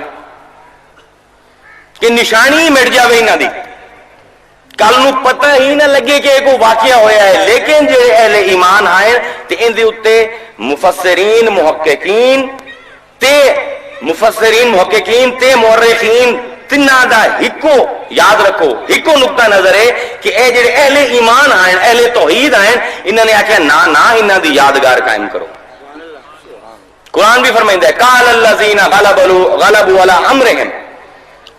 کہ نشانی مٹ جاوے انہاں دی کل نو پتہ ہی نہ لگے کہ کوئی واقعہ ہویا ہے لیکن جڑے اہل ایمان آئے تے ان دے اوتے مفسرین محققین تے مورخین تنہ دا ہکو یاد رکھو ہکو نقطہ نظر ہے کہ اے جڑے اہل ایمان آئیں اہل توحید آئیں انہوں نے آکھیا نا انہوں دی یادگار قائم کرو قرآن بھی فرمائندہ ہے قال الذین غلبوا علی امرہم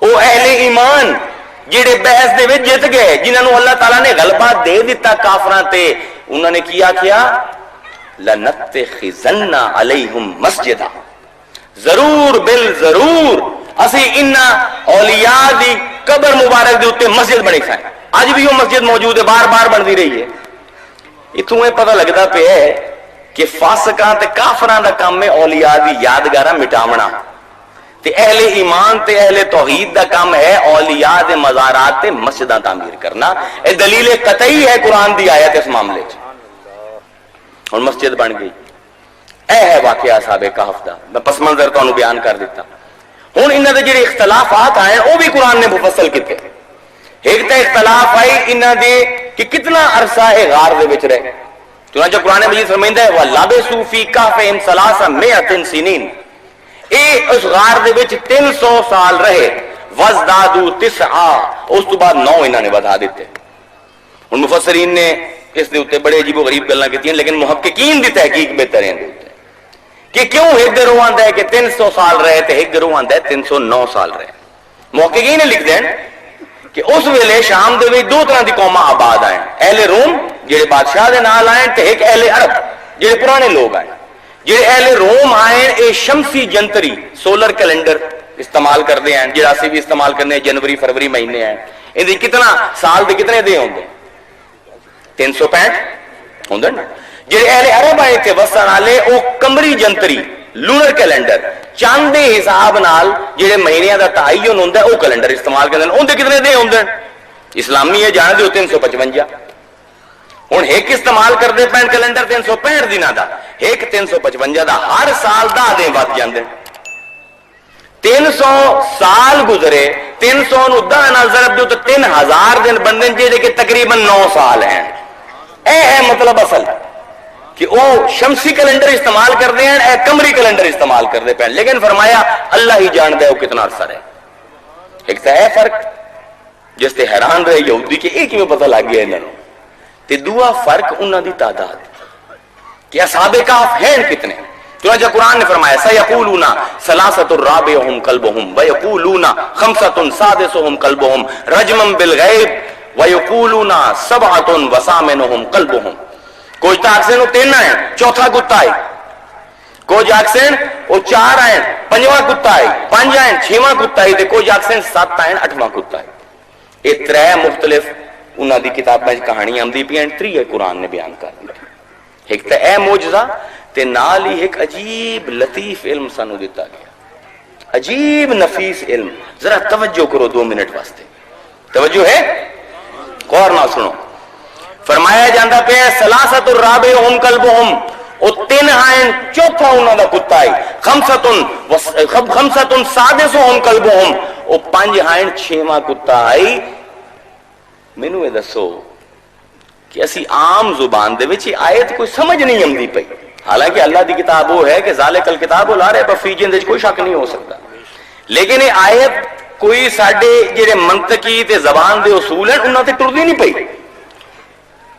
او اہل ایمان جڑے بحث دے وچ جت گئے جنہوں اللہ تعالیٰ نے غلبہ دے دیتا کافراں تے انہوں نے کیا لنتخذن علیہم مسجدہ ضرور بالضرور اسی انہاں اولیاء دی قبر مبارک دے اوتے مسجد بنی کھائیں آج بھی وہ مسجد موجود ہے بار بار بندی رہی ہے اتوں یہ پتہ لگتا پہ ہے کہ فاسقاں تے کافراں دا کام میں اولیاء دی یادگاراں مٹاونا تے اہل ایمان تے اہل توحید دا کام ہے اولیاء دے مزارات تے مسجداں تعمیر کرنا اے دلیل قطعی ہے قرآن دی آیت اس معاملے چ اور مسجد بن گئی اے ہے واقعہ اصحاب کہف دا میں پس منظر تانوں بیان کر دیتا ہن انہاں دے جڑے اختلافات آئے وہ بھی قرآن نے مفصل کیتے ایک تے اختلاف آئی انہاں دے کہ کتنا عرصہ ہے غار دے وچ رہے چنانچہ قرآن مجید فرمائندا ہے وَلَبِثُوا فِي كَهْفِهِمْ 300 سِنِينَ اے اس غار دے وچ 300 سال رہے وَازْدَادُوا 9 اس تو بعد 9 انہاں نے بڑھا دیتے ان مفسرین نے اس دے اوتے بڑے عجیب و غریب گلاں کیتیاں لیکن محققین دی تحقیق بہتر ہے کہ کیوں ایک گروہ آندا ہے کہ 300 سال رہے تے ایک گروہ آندا ہے 309 سال رہے محققین نے لکھ دین کہ اس ویلے شام دے وچ 2 طرح دی قوماں آباد آئیں اہل روم جڑے بادشاہ دے نال آئیں تے ایک اہل عرب جڑے پرانے لوگ آئیں جڑے اہل روم آئیں اے شمسی جنتری سولر کیلنڈر استعمال کردے ہیں جڑا اسی بھی استعمال کرنے جنوری فروری مہینے ہیں ان دی کتنا سال دے کتنے دے ہوندے 365 ہوندے نا جڑے اہل عرب آئے تھے وسن والے او قمری جنتری لونر کیلنڈر چند دے حساب نال جڑے مہینے دا تعین ہوندا ہے وہ کیلنڈر استعمال کرتے ہیں. اندے کتنے دے ہوندے اسلامی ہے جان دیو 355. ہوں ایک استعمال کرتے پین کیلنڈر 365 دنوں کا, ایک 355 کا. ہر سال 10 دن ود جاندے. 300 سال گزرے, 300 نو 10 نال ضرب دیو تو 3000 دن بندے جڑے کہ تقریباً 9 سال ہیں. اے ہے مطلب اصل کہ وہ شمسی کیلنڈر استعمال کرتے ہیں, اے قمری کیلنڈر استعمال کرتے پہ. لیکن فرمایا اللہ ہی جانتا ہے وہ کتنا عرصہ رہے. ایک تو ہے فرق جس سے حیران رہے یہودی کہ ایک میں پتہ لگ گیا انہوں تے دوسرا فرق انہوں دی تعداد کہ اصحاب کہف ہیں کتنے. چنانچہ قرآن نے فرمایا سیقولون ثلاثۃ رابعہم کلبہم ویقولون خمسۃ سادسہم کلبہم رجما بالغیب ویقولون سبعۃ وثامنہم کلبہم. کچھ تو آکسن وہ 3 ہیں چوتھا کتا ہے, کچھ آکسن وہ 4 ہیں پنجواں کتا ہے, 5 ہیں 6واں کتا ہے, کچھ آکسن 7 ہیں 8واں کتا ہے. یہ 3 مختلف انہوں دی کتاب میں کہانی آمدی پی ہیں, 3 قرآن نے بیان کر دی. ایک تو اے موجزہ تے نال ہی ایک عجیب لطیف علم سانو دیتا گیا, عجیب نفیس علم. ذرا توجہ کرو 2 منٹ واسطے, توجہ ہے, غور نہ سنو. فرمایا جاندہ پہ ثلاثۃ رابعہم کلبہم, وہ 3 ہیں چوتھا انہوں دا کتا ہے. خمسۃ سادسہم کلبہم, وہ 5 ہیں 6واں کتا ہے. مینوں یہ دسو کہ اسی عام زبان دے وچ آیت کوئی سمجھ نہیں آندی پئی, حالانکہ اللہ دی کتاب وہ ہے کہ ذالک الکتاب لا ریب فیہ جن دے کوئی شک نہیں ہو سکتا. لیکن یہ آیت کوئی ساڈے جڑے منطقی تے زبان دے اصول ہیں انہاں تے ٹردی نہیں پئی.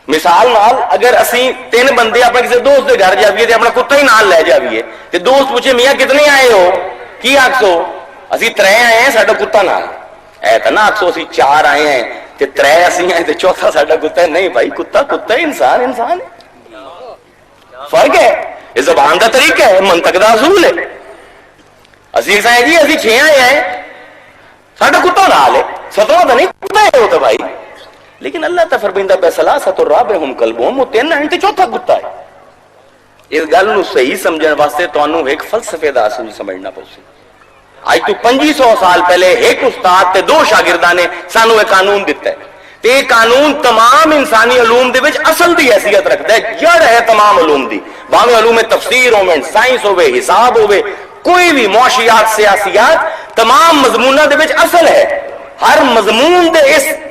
مثال نال اگر اسی 3 بندے اپنے کسی دوست دے گھر جاویے تے اپنا کتا ہی نال لے جاویے تے دوست پوچھے میاں کتنے آئے ہو, کی آکسو اسی 3 آئے ہیں ساڈا کتا نال. اے تے نہ آکسو اسی 4 آئے ہیں تے 3 اسی ہیں تے چوتھا ساڈا کتا ہے. نہیں بھائی, کتا کتا ہے, انسان انسان ہے. فرق ہے, یہ زبان دا طریقہ ہے, منطق دا اصول ہے. اسی کہیں جی اسی 6 آئے ہیں ساڈا کتا نال ہے, 7واں تو نہیں کتا ہے وہ تو بھائی. لیکن اللہ تا فرمائندا پہ ثلاثۃ رابعہم کلبہم, وہ 3 ہیں تے چوتھا کتا ہے. اس گل نو صحیح سمجھن واسطے تانوں ایک فلسفے دا اصول سمجھنا پوسی. آج تو 2500 سال پہلے ایک استاد تے 2 شاگرداں نے سانو ایک قانون دیتا ہے تے یہ قانون تمام انسانی علوم دے وچ اصل دی حیثیت رکھتا ہے, جڑ ہے تمام علوم دی, باویں علوم تفسیر ہوویں, سائنس ہووے, حساب ہووے, کوئی بھی معاشیات سیاسیات, تمام مضموناں دے وچ اصل ہے. ہر مضمون دے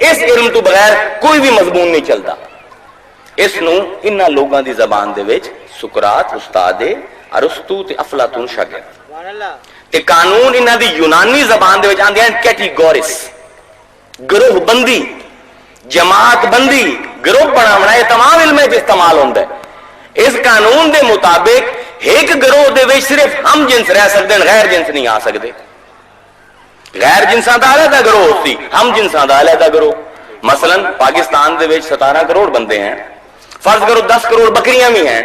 اس علم تو بغیر کوئی بھی مضمون نہیں چلتا. اس نو انہاں لوگاں دی زبان دے وچ سقراط استاد ارسطو تے افلاطون شاگرد تے قانون انہاں دی یونانی زبان دے وچ آندے ہیں کیٹیگورس, گروہ بندی, جماعت بندی, گروہ بناونا, یہ تمام علم وچ استعمال ہوندا ہے. اس قانون دے مطابق ایک گروہ دے وچ صرف ہم جنس رہ سکتے ہیں, غیر جنس نہیں آ سکتے. غیر جنساں دا علیحدہ گروہ ہوتی, ہم جنساں دا علیحدہ گروہ. مثلا پاکستان دے وچ 17 کروڑ بندے ہیں, فرض کرو 10 کروڑ بکریاں بھی ہیں.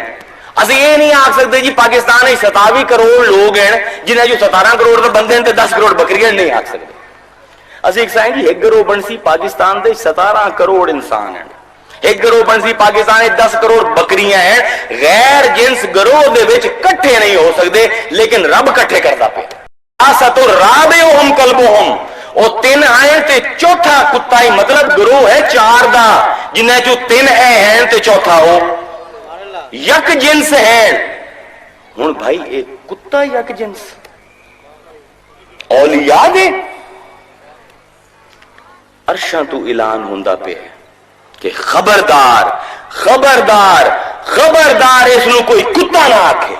اسی یہ نہیں آکھ سکتے جی پاکستان 27 کروڑ لوگ ہیں جنہیں جو 17 کروڑ دے بندے ہیں تے 10 کروڑ بکریاں نہیں آکھ سکتے. اسی ایک سائیں جی ایک گروہ بنسی پاکستان دے 17 کروڑ انسان ہیں, ایک گروہ بنسی پاکستان 10 کروڑ بکریاں ہیں. غیر جنس گروہ دے وچ کٹھے نہیں ہو سکتے, لیکن رب کٹھے کرتا پہ. ثلاثۃ رابعہم کلبہم, وہ 3 آئے تے چوتھا کتا ہی, مطلب گروہ ہے 4 دا جنہیں جو 3 ہیں تے چوتھا ہو یک جنس ہیں. ہن بھائی ایک کتا یک جنس اولیاء دے عرشاں تو اعلان ہوندا پہ کہ خبردار خبردار خبردار, اس نو کوئی کتا نہ آکھے.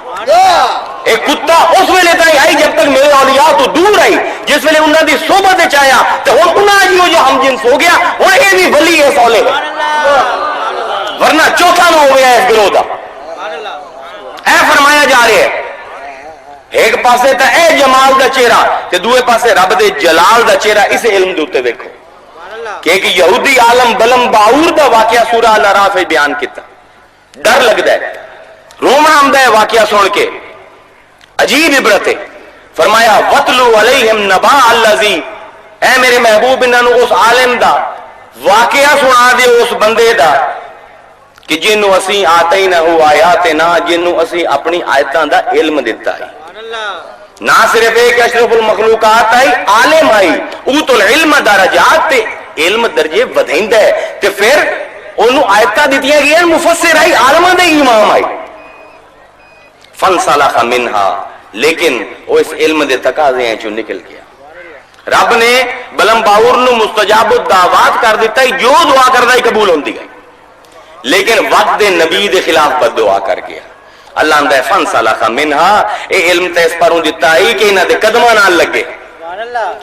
ایک کتا اس ویلے تک آئی جب تک میرے اولیاء تو دور آئی, جس ویلے انہوں دی صحبت وچ آیا تے ہن انہاں جیو جو ہم جنس ہو گیا, ہن یہ بھی ولی ہے سولے, ورنہ چوتھا نہ ہو گیا اس گروہ دا. اے فرمایا جا رہے ہے ایک پاسے تا اے جمال دا چہرہ تے دوے پاسے رب دے جلال دا چہرہ. اس علم دے اوتے ویکھو کہ ایک یہودی عالم بلم باور دا واقعہ سورہ الاعراف وچ بیان کیتا. ڈر لگدا ہے, رونا آندا ہے واقعہ سن کے, عجیب عبرت ہے. فرمایا وَاتْلُ عَلَيْهِمْ نَبَأَ الَّذِي, اے میرے محبوب انہاں نو اس عالم دا واقعہ سنا دے, اس بندے دا کہ جنوں اسی آتینہ آیاتنا, جنوں اسی اپنی آیتاں دا علم دیتا ہے. نہ صرف ایک اشرف المخلوقات آئی عالم آئی اوت العلم درجات تے علم درجے ودھیندا ہے تے پھر انہوں آیتاں دتیاں گئیں مفسر آئی عالماں دے امام آئی فانسلخ منہا لیکن وہ اس علم دے تقاضے ہیں جو نکل گیا رب نے بلم باور نو مستجاب الدعوات کر دیتا ہے جو دعا کردا ہی قبول ہوندی ہے لیکن وقت دے نبی دے خلاف بد دعا کر گیا اللہ اندہ فانسلخ منہا اے علم تے اس پروں دیتا ہی کہ انہاں دے قدماں نال لگے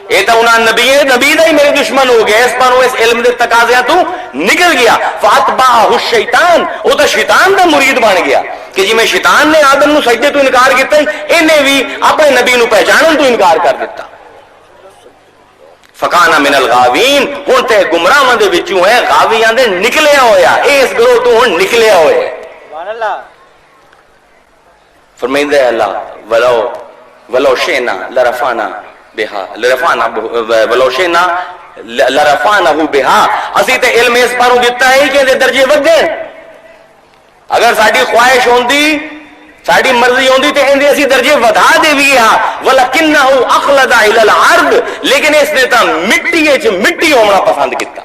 اے تا انہاں نبی دا ہی میرے دشمن ہو گیا اس پروں اس علم دے تقاضیاں تو نکل گیا فاتبعہ الشیطان وہ تو شیطان دا مرید بن گیا کہ جی میں شیطان نے آدم نو سجدے تو انکار کیتا ہی انہیں بھی اپنے نبی نو پہچانن تو انکار کر دیتا فکانا من الغاوین ہن تے گمراہاں دے وچوں ہے غاویاں دے نکلیا ہویا اس گروہ تو ہن نکلیا ہویا سبحان اللہ فرمائندہ ہے اللہ ولو شئنا لرفعنا بہا ولو شئنا لرفعنہ بہا اسی تے علم اس پاروں دیتا ہے کہ دے درجے ودے اگر ساڈی خواہش ہوندی ساڈی مرضی ہوندی تے اندے اسی درجے ودا دے وی ہاں ولکنہ اخلد الی الارض لیکن اس نے تا مٹی وچ مٹی ہونا پسند کیتا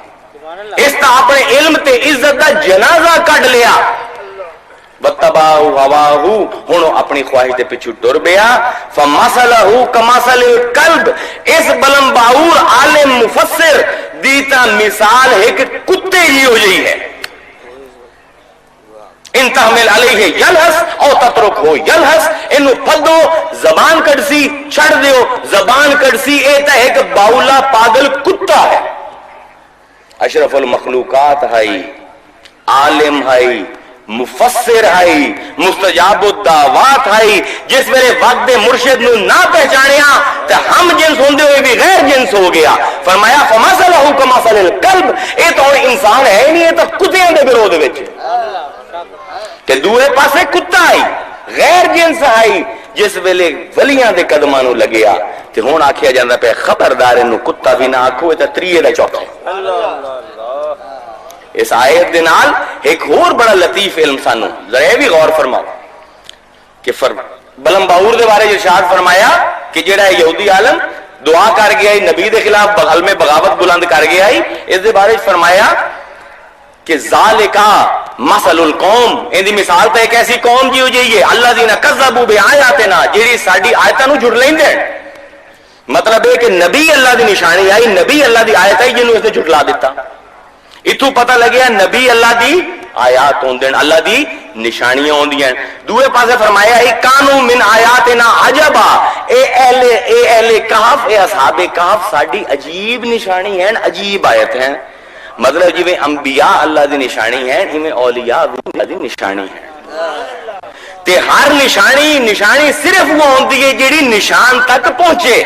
اس تا اپنے علم تے عزت دا جنازہ کڈ لیا وتباہ ہواہ ہن اپنی خواہش دے پیچھے ٹر گیا فمثلہ کمثل الکلب اس بلم باور عالم مفسر دی تا مثال ایک کتے جی ہو جئی ہے ان تحمل علیہ یلہس او تترکہ یلہس انو پھدو زبان کڑسی چھڑ دیو زبان کڑسی اے تا ایک باولا پاگل کتا ہے اشرف المخلوقات ہائی عالم ہائی مفسر ہائی مستجاب الدعوات ہائی جس میرے وقت مرشد نو نہ پہچانیا تو ہم جنس ہوندے ہوئے بھی غیر جنس ہو گیا فرمایا فمثلہ کمثل الکلب اے تو انسان ہے نہیں ہے تو کتیاں دے گروہ دے وچ کہ دوئے پاسے کتا آئی غیر جنس آئی جس ویلے ولیاں دے قدماں نو لگیا تے ہون آکھیا جاندا پہ خبردار انو کتا بھی نہ آکھو تے تریے دا چوتھا اس آیت دے نال ایک اور بڑا لطیف علم سانو ذرا بھی غور فرماؤ کہ بلم باور دے بارے ارشاد فرمایا کہ جڑا یہودی عالم دعا کر گیا نبی دے خلاف بغل میں بغاوت بلند کر گیا اس دے بارے فرمایا کہ ذالکا مثل القوم ان دی مثال تے ایک ایسی قوم جی ہو جائیے اللہ دینا کذبوا بآیاتنا جیڑی ساڈی آیتاں نو جھٹ لیندے مطلب ہے کہ نبی اللہ دی نشانی آئی نبی اللہ دی آیت آئی جنوں اس نے جھٹلا دیتا اتو پتہ لگیا نبی اللہ دی آیات ہوندے اللہ دی نشانیاں ہوندیاں دوے پاسے فرمایا اے کانو من آیاتنا عجبا اے اہل کہف اے اصحاب کہف ساڈی عجیب نشانی ہیں عجیب آیت ہیں مطلب جی انبیاء اللہ دی نشانی ہیں ہمیں اولیاء بھی اللہ دی نشانی ہیں تے ہر نشانی صرف وہ ہوندی ہے جیڑی نشان تک پہنچے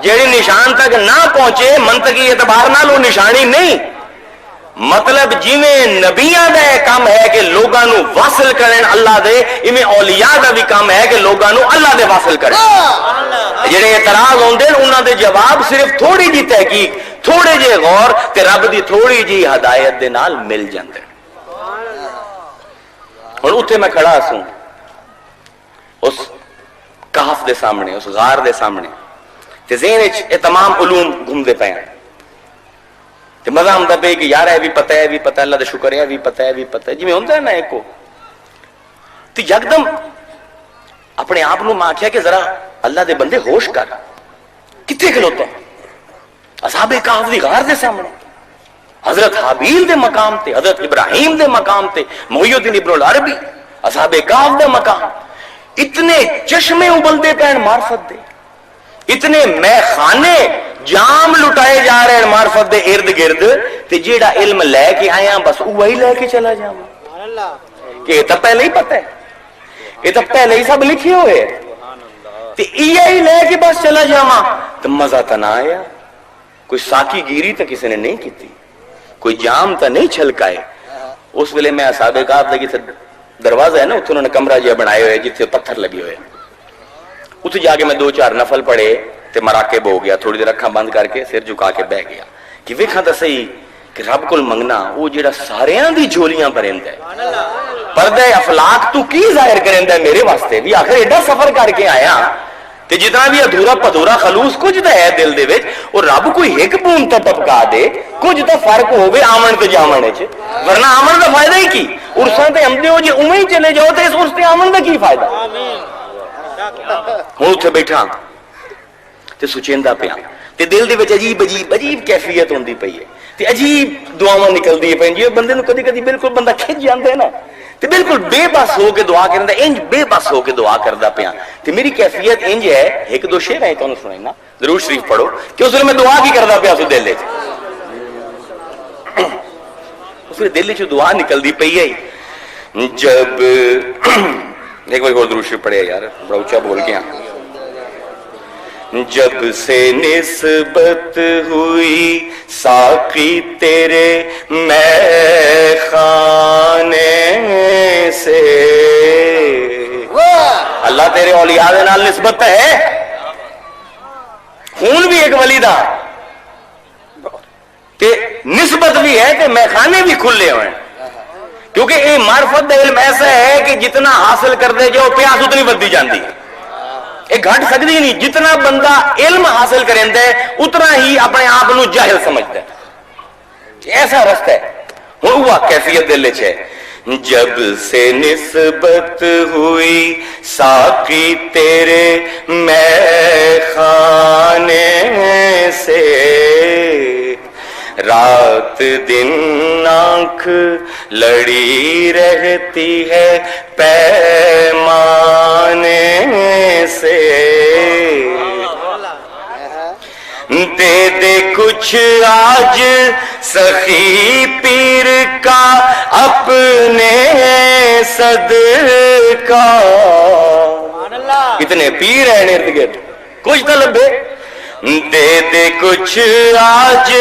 جیڑی نشان تک نہ پہنچے منطقی اعتبار نال وہ نشانی نہیں مطلب جویں نبیاں دا کام ہے کہ لوگاں نو واصل کرن اللہ دے ایویں اولیاء دا بھی کام ہے کہ لوگاں نو اللہ دے واصل کرن جڑے اعتراض ہوندے انہاں دے جواب صرف تھوڑی جی تحقیق تھوڑے جے غور تے رب دی تھوڑی جی ہدایت دے نال مل جاندے ہن اوتھے میں کھڑا سوں اس کہف دے سامنے اس غار دے سامنے تے ذہن وچ اے تمام علوم گھومدے پے ہیں تے مزہ آندا پے کہ یار اے بھی پتہ ہے اللہ دا شکر ہے بھی پتہ ہے جویں ہوندا ہے نا ایک کو تے یکدم اپنے آپ نو میں آکھیا کہ ذرا اللہ دے بندے ہوش کر کتے کھلوتا اصحاب کہف دی غار دے سامنے حضرت حابیل دے مقام تے حضرت ابراہیم دے مقام تے محی الدین ابن العربی اصحاب کہف دے مقام اتنے چشمے ابلدے پین معرفت دے اتنے میخانے جام لٹائے جا رہے ہیں معرفت دے ارد گرد تے جیڑا علم لے کے آیا بس وہی لے کے چلا جاواں کہ یہ تو پہلے ہی پتہ ہے یہ تو پہلے ہی سب لکھے ہوئے تے یہی لے کے بس چلا جاواں تو مزہ تو نہ آیا کوئی ساکی گیری تو کسی نے نہیں کی کوئی جام تو نہیں چھلکائے اس ویلے میں اصحاب کہف دے جتھے دروازہ ہے نا اتنے انہوں نے کمرہ جہاں بنائے ہوئے جتھے پتھر لگے ہوئے اتنے جا کے میں 2-4 نفل پڑھے تے مراقب ہو گیا تھوڑی دیر اکھاں بند کر کے سر جھکا کے بہ گیا کہ ویکھاں تے صحیح کہ رب کول منگنا وہ جڑا ساریاں دی جھولیاں بھریندا ہے پردہ افلاک تو کی ظاہر کریندا ہے میرے واسطے بھی آخر ایڈا سفر کر کے آیا کہ جتنا بھی ادھورا پدھورا خلوص کچھ تو ہے دل دے وچ، اور رب کوئی ایک بوند تو ٹپکا دے، کچھ تو فرق ہوے آمن تے جامن وچ، ورنہ آمن دا فائدہ ہی کی؟ عرساں تے آمدے ہو جے اوویں ہی چلے جاؤ تے اس عرس تے آمن دا کی فائدہ؟ ہوں اتنے بیٹھا تے سوچیندا پیا تے دل دے وچ عجیب عجیب عجیب کیفیت ہوندی پئی ہے تے عجیب دعاواں نکلدی پئی جی بندے نوں کدی کدی بالکل بندہ کھچ جاندا ہے نا تے بالکل بے بس ہو کے دعا کردا، انج بے بس ہو کے دعا کردا پیا تے میری کیفیت انج ہے، ایک دو شعر ہے تانوں سنانا، ضرور شریف پڑھو کہ اس میں دعا کی کردا پیا سو دل وچ، اس دل وچ دعا نکلدی پئی ہے جب ایک بار اور ضرور شریف پڑھے یار بڑا اونچا بول گیا، جب سے نسبت ہوئی ساقی تیرے میں خانے سے، اللہ تیرے اولیاء دے نال نسبت ہے، خون بھی ایک ولی دا تے نسبت بھی ہے تے میخانے بھی کھلے ہوئے، کیونکہ یہ معرفت دا علم ایسا ہے کہ جتنا حاصل کرتے جاؤ پیاس اتنی بدھی جاندی ہے، یہ گھٹ سکتی نہیں، جتنا بندہ علم حاصل کریندا ہے اتنا ہی اپنے آپ نو جاہل سمجھتا ہے، ایسا رستہ ہے۔ ہن وہ کیفیت دل وچ ہے، جب سے نسبت ہوئی ساقی تیرے میں خانے سے، رات دن آنکھ لڑی رہتی ہے پیمانے سے، دے دے کچھ آج سخی پیر کا اپنے صدقہ، اتنے پیر ہیں ارد گرد کچھ تو لبے، دے دے کچھ آج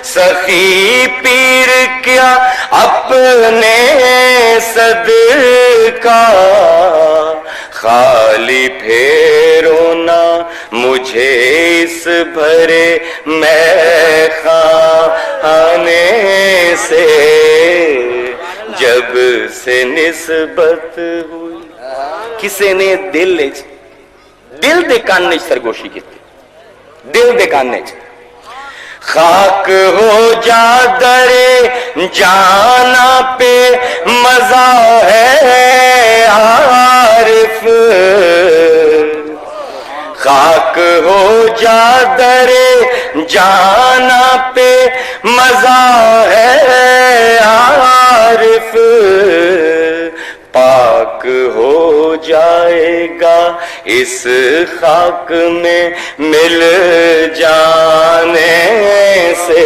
سخی پیر کیا اپنے صدقہ، خالی پھیرو نہ مجھے اس بھرے میں خانے سے، جب سے نسبت ہوئی، کسے نے دل دے کان سرگوشی کی، دل دے کانے خاک ہو جا درے جانا پہ مزہ ہے عارف، خاک ہو جا درے جانا پہ مزہ ہے عارف، پاک ہو جائے گا اس خاک میں مل جانے سے،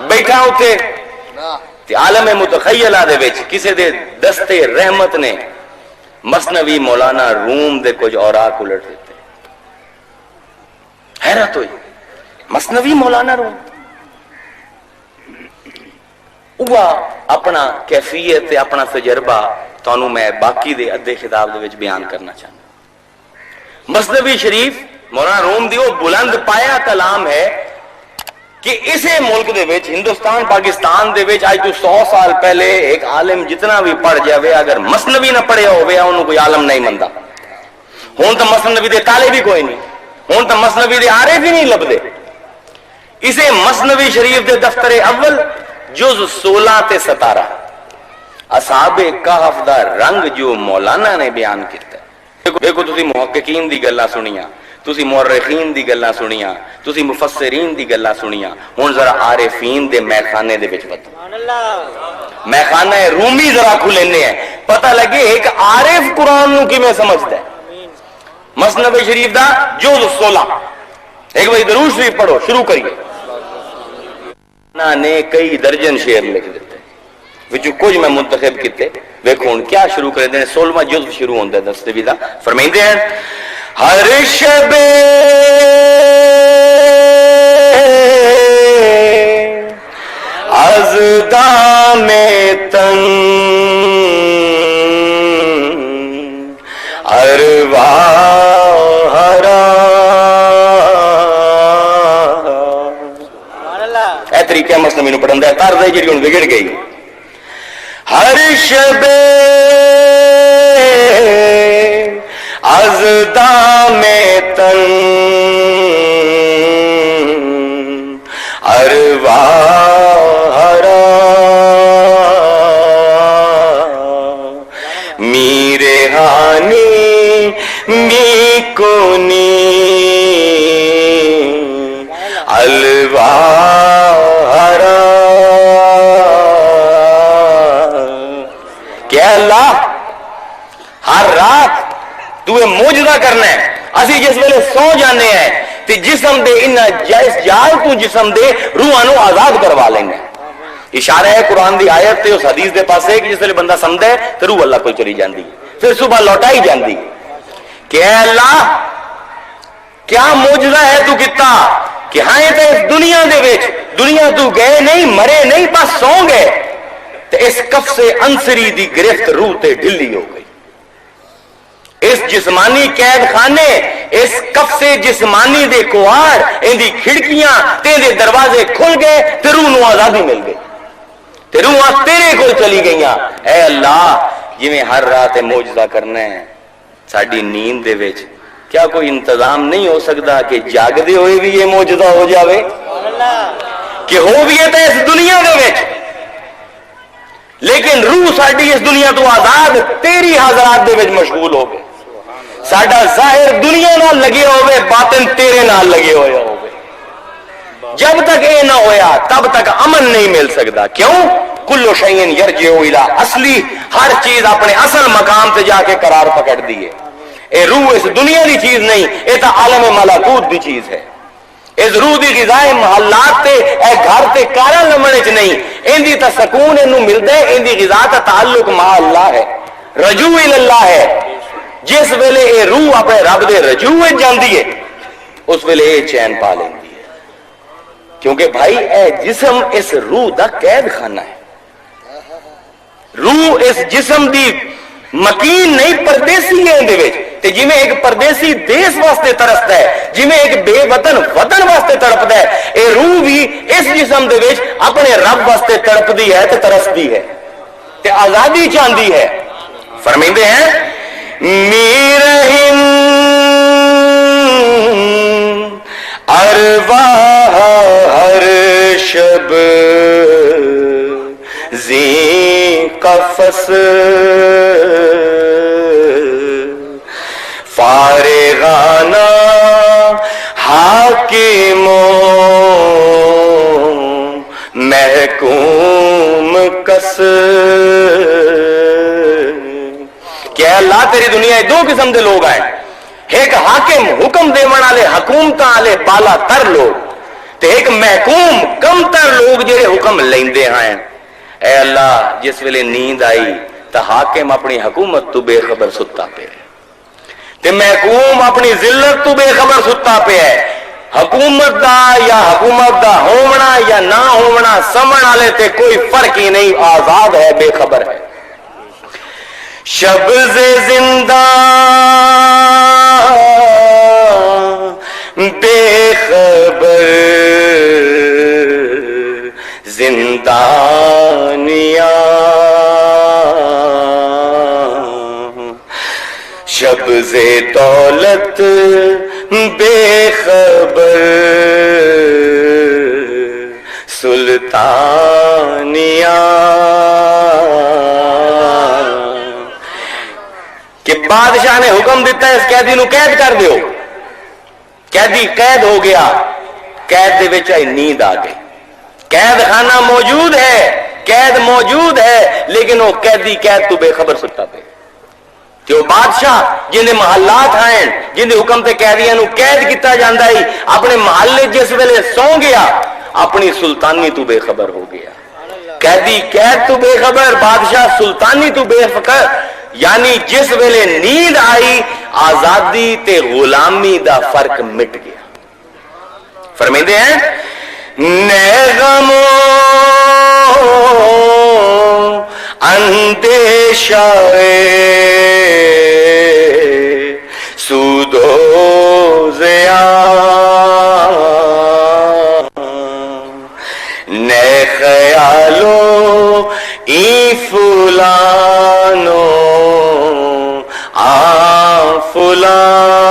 بیٹھا اٹھے عالم متخیلہ دے وچ کسے دے دستے رحمت نے مثنوی مولانا روم دے کچھ اوراق الٹ دیتے، حیرت ہوئی، مثنوی مولانا روم وہ اپنا کیفیت اپنا تجربہ تانوں میں باقی دے ادھے خطاب دے وچ بیان کرنا چاہتا۔ مثنوی شریف مولانا روم دی وہ بلند پایا کلام ہے کہ اسے ملک دے وچ ہندوستان پاکستان دے وچ آج تو 100 سال پہلے ایک عالم جتنا بھی پڑھ جاوے اگر مثنوی نہ پڑھیا ہوئے انہوں کوئی عالم نہیں مندا، ہون تو مثنوی دے تالے بھی کوئی نہیں، ہون تو مثنوی دے عارف بھی نہیں لبدے، اسے مثنوی شریف دے دفتر اول جز 16 تے 17 اصحاب کہف دا رنگ جو مولانا نے بیان کیتا ہے، دیکھو تسی محققین دی گلاں سنیاں، تسی مورخین دی گلاں سنیاں، تسی مفسرین دی گلاں سنیاں، ہن ذرا عارفین دے میخانے دے وچ وتو، میخانہ رومی ذرا کھلنے ہیں، پتہ لگے ایک عارف قرآن نو کیویں سمجھدا ہے۔ مثنوی شریف دا جز 16 ایک بار درود شریف پڑھو، شروع کریے۔ نے کئی درجن شعر لکھ دیتے وچوں کچھ میں منتخب کیتے، ویکھو ہن کیا شروع کرے دے، 16واں جز شروع ہوندا ہے دستوی دا، فرمائندے ہیں ہر شب ازداں میں تن ارواح ہرا، اے طریقہ مسلمین پڑھن دا طرز ہے جڑی ہن بگڑ گئی، ہر شب از دام تن ارواح میرے ہانی می کونی الوارا. کہ اللہ ہر رات تو موجزہ کرنا ہے. اسی جس ویلے سو جانے ہیں تے جسم دے ان جائز جال تو جسم دے روحاں نو آزاد کروا لینا. اشارہ ہے قرآن دی آیت تے اس حدیث دے پاسے کہ جس ویلے بندہ سمجھے تے روح اللہ کو چلی جاندی پھر صبح لوٹائی جاندی. کہ اے اللہ کیا معجزہ ہے تو کیتا کہ ہاں تے اس دنیا دے وچ دنیا تو گئے نہیں مرے نہیں بس سو گئے تے اس کف سے انصری دی گرفت روح تے ڈھلی ہو گئی. اس جسمانی قید خانے اس کف سے جسمانی دے کوہار ان دی کھڑکیاں تے دے دروازے کھل گئے تے روح نو آزادی مل گئی تے روح تیرے کو چلی گئیاں. اے اللہ جویں ہر رات معجزہ کرنا ہے ساڈی نیند دے وچ کیا کوئی انتظام نہیں ہو سکتا کہ جاگدے ہوئے بھی یہ معجزہ ہو جاوے کہ ہو بھی ہے تو اس دنیا دے وچ لیکن روح ساڈی اس دنیا تو آزاد تیری حضرات دے وچ مشغول ہو گئے. ساڈا ظاہر دنیا نال لگے ہوئے باطن تیرے نال لگے ہوئے ہوئے. جب تک یہ نہ ہویا تب تک امن نہیں مل سکتا. کیوں؟ کلو شیئن یرجع الی اصلی ہر چیز اپنے اصل مقام سے جا کے قرار پکڑ دیے. اے روح اس دنیا دی چیز نہیں یہ تو عالم ملکوت دی چیز ہے. اس روح دی غذائے محلات تے اے گھر تے کارا لمنے چ نہیں ان دی تا سکون انہوں ملتا ہے. ان دی غذا کا تعلق مع اللہ ہے رجوع اللہ ہے. جس ویلے اے روح اپنے رب دے رجوع جاندی ہے اس ویلے اے چین پا لیندی ہے. کیونکہ بھائی اے جسم اس روح دا قید خانہ ہے. روح اس جسم دی مکین نہیں پردیسی ہے اندے وچ تے جویں ایک پردیسی دیس واسطے ترستا ہے جویں ایک بے وطن وطن واسطے تڑپدا ہے اے روح بھی اس جسم دے وچ اپنے رب واسطے تڑپدی ہے تے ترسدی ہے تے آزادی چاہندی ہے. فرمیندے ہیں میرہم ارواح ہر شب زی قفص فارغانہ حاکموں محکوم کس. کیا اللہ تیری دنیا دو قسم دے لوگ آئے. ایک حاکم حکم دیون والے حکومت والے بالا تر لوگ تے ایک محکوم کم تر لوگ جڑے حکم لیندے ہیں. اے اللہ جس ویلے نیند آئی تا حاکم اپنی حکومت تو بے خبر ستا پہ تے محکوم اپنی ذلت تو بے خبر ستا پہ ہے. حکومت دا یا حکومت دا ہونا یا نہ ہونا سمجھ والے تے کوئی فرق ہی نہیں آزاد ہے بے خبر ہے. شب سے زندہ بے خبر زندانیاں شب سے دولت بے خبر سلطانیاں. کہ بادشاہ نے حکم دیتا ہے اس قیدی نو قید کر دیو. قیدی قید ہو گیا قید دے وچ نیند آ گئی. قید خانہ موجود ہے قید موجود ہے لیکن وہ قیدی قید تو بے خبر ستا پہ. کہ وہ بادشاہ جن دے محلات ہیں جن دے حکم تے قیدیاں نو قید کیتا جاندا ہے اپنے محلے جس ویلے سو گیا اپنی سلطانی تو بے خبر ہو گیا. قیدی قید تو بے خبر بادشاہ سلطانی تو بے فکر. یعنی جس ویلے نیند آئی آزادی تے غلامی دا فرق مٹ گیا. فرمیندے ہیں نئے غموں اندیشہ سود و زیاں نئے خیالوں ای فلانوں آ فلان.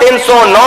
309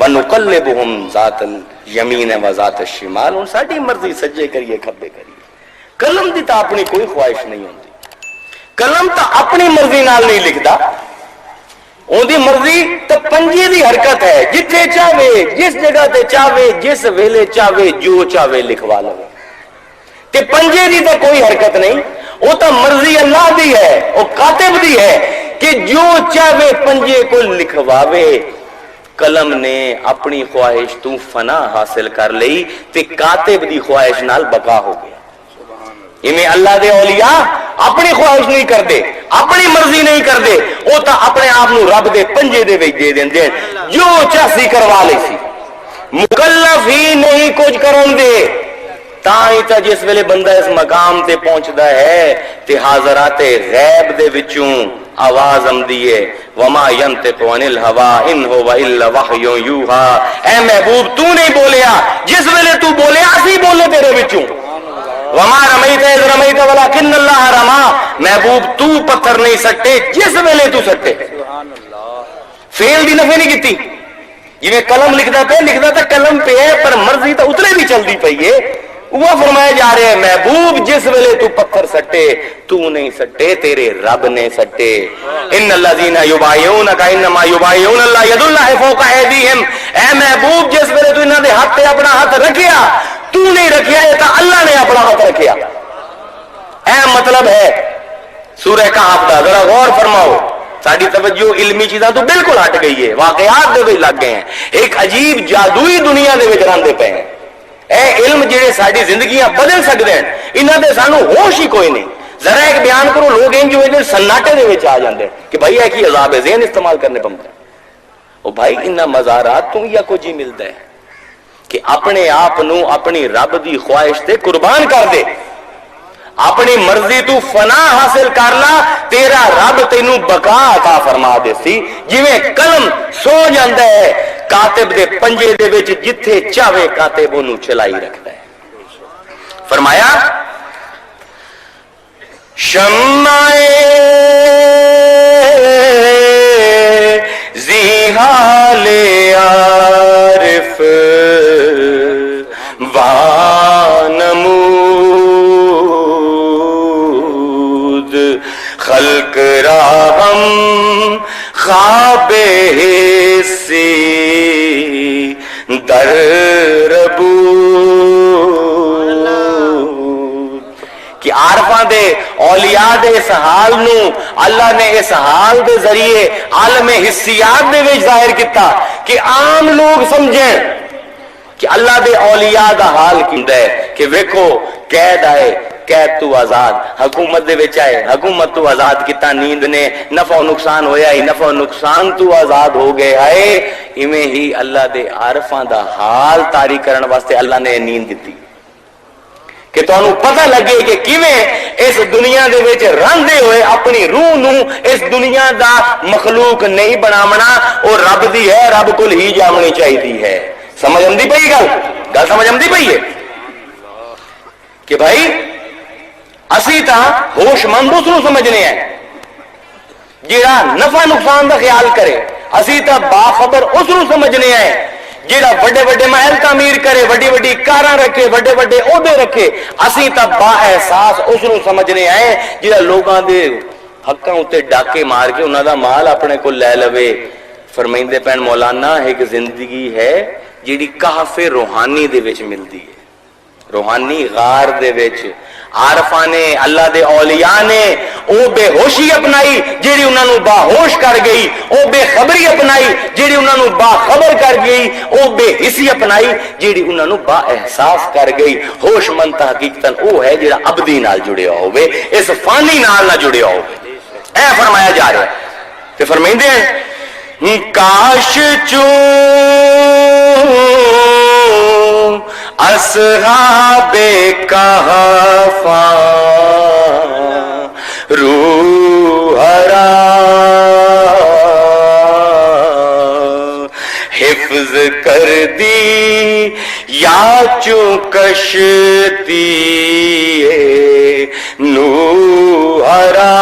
وَنُقَلِّبُهُمْ ذَاتَ الْيَمِينِ وَذَاتَ الشِّمَالِ، ان ساڈی مرضی سجے کریے کھبے کریے. قلم دی تا اپنی کوئی خواہش نہیں ہوندی. قلم تا اپنی مرضی نال نہیں لکھدا، ان دی مرضی تو پنجے دی حرکت ہے، جتھے چاہے جس جگہ تے چاہے جس ویلے چاہے جو چاہے لکھوا لو. تے پنجے دی تو کوئی حرکت نہیں، وہ تو مرضی اللہ دی ہے، وہ کاتب دی ہے کہ جو چاہے پنجے کو لکھواوے. قلم نے اپنی خواہش تو فنا حاصل کر لئی تے کاتب دی خواہش نال بقا ہو گیا. انہیں اللہ دے اولیاء اپنی خواہش نہیں کر دے، اپنی مرضی نہیں کر دے، وہ تو اپنے آپ نو رب دے پنجے دے وچ دے دیں، جو چاہسی کروا لے سی. مکلف ہی نہیں کچھ کرن دے. تاں تا جس ویلے بندہ اس مقام تے پہنچدا ہے تے حاضرات غیب دے وچوں آواز آمدی ہے، وما ينطق عن الهوى ان هو الا وحی یوحى. اے محبوب تو نہیں بولیا، جس ویلے تو بولیا اسی بولے تیرے وچوں. وما رمیت اذ رمیت ولکن اللہ رما. محبوب تو پتھر نہیں سٹے جس ویلے تو سٹے. فیل دی نفی نہیں کیتی. جویں قلم لکھدا تو قلم پہ ہے پر مرضی تو اتنے بھی چلدی پئی ہے. وہ فرمایا جا رہے ہیں محبوب جس ویلے تو پتھر سٹے تو نہیں سٹے، تیرے رب نے سٹے. ان الذین یبایعونک انما یبایعون اللہ ید اللہ فوق ایدیہم. اے محبوب جس ویلے تو انہاں دے ہاتھ تے اپنا ہاتھ رکھیا تو نہیں رکھیا، یہ تو اللہ نے اپنا ہاتھ رکھیا. اے مطلب ہے سورہ کہف دا. ذرا غور فرماؤ، ساری توجہ علمی چیزاں تو بالکل ہٹ گئی ہے، واقعات دے وچ لگ گئے ہیں. ایک عجیب جادوئی دنیا دے وچ رہندے پئے ہیں. اے علم جڑے ساری زندگیاں بدل سکتے ہیں، انہاں دے سانو ہوش ہی کوئی نہیں. ذرا ایک بیان کرو، لوگ ہیں جو سناٹے دے وچ آ جاندے کہ بھائی ہے کی عذاب ہے، ذہن استعمال کرنے پمتا. او بھائی انہاں مزارات تو یا کچھ ہی ملتا ہے کہ اپنے آپ نو اپنی رب دی خواہش تے قربان کر دے، اپنی مرضی تو فنا حاصل کر لا، تیرا رب تینوں بقا عطا فرما دے سی. جویں قلم سو جاندا ہے کاتب دے پنجے دے وچ، جتھے چاہے کاتب اونوں چلائی رکھدا ہے. فرمایا شمعِ ذیحال عارف وانمود خلق را ہم خواب حسی در ربود. کہ عارفاں دے اولیاء دے اس حال نو اللہ نے اس حال دے ذریعے عالم حسیات دے وچ ظاہر کیتا کہ عام لوگ سمجھیں کہ اللہ دے اولیاء دا حال کیندا ہے. کہ ویکھو قید آئے، قید تو آزاد، حکومت دے وچ آئے، حکومت تو آزاد کیتا، نیند نے نفع و نقصان ہویا ہی، نفع و نقصان تو آزاد ہو گئے آئے. ایویں ہی اللہ دے عارفاں دا حال طاری کرن واسطے اللہ نے نیند دتی کہ تانوں پتہ لگے کہ کیویں اس دنیا دے وچ رہندے ہوئے اپنی روح نو اس دنیا دا مخلوق نہیں بناونا، او رب دی ہے، رب کول ہی جامنی چاہیے ہے. سمجھ آندی پئی گل سمجھ آندی پئی ہے کہ بھائی اسی تاں ہوش مند اس نو سمجھنے ہیں جیڑا نفع نقصان دا خیال کرے. اسی تاں باخبر اس نو سمجھنے ہیں جیڑا بڑے بڑے محل تعمیر کرے، بڑی بڑی کاراں رکھے، بڑے بڑے عہدے رکھے. اسی تاں با احساس اس نو سمجھنے آئے جیڑا لوگاں دے حقاں اُتے ڈاکے مار کے انہاں دا مال اپنے کو لے لوے. فرمائندے پین مولانا ایک زندگی ہے جیڑی کہف روحانی دے وچ ملدی ہے، روحانی غار دے وچ. عارفاں نے اللہ دے اولیاء نے او بے ہوشی اپنائی جیڑی انہاں نو باہوش کر گئی، او بے خبری اپنائی جیڑی انہاں نو باخبر کر گئی، او بے حسی اپنائی جیڑی انہاں نو با احساس کر گئی. ہوش مند حقیقتاً او ہے جیڑا ابدی نال جڑیا ہوئے، اس فانی نال نہ جڑیا ہوئے. اے فرمایا جا رہا ہے کہ فرمائندے ہیں کاش چون اصحاب کہف روحرا حفظ کر دی یا چون کشتی نوحرا.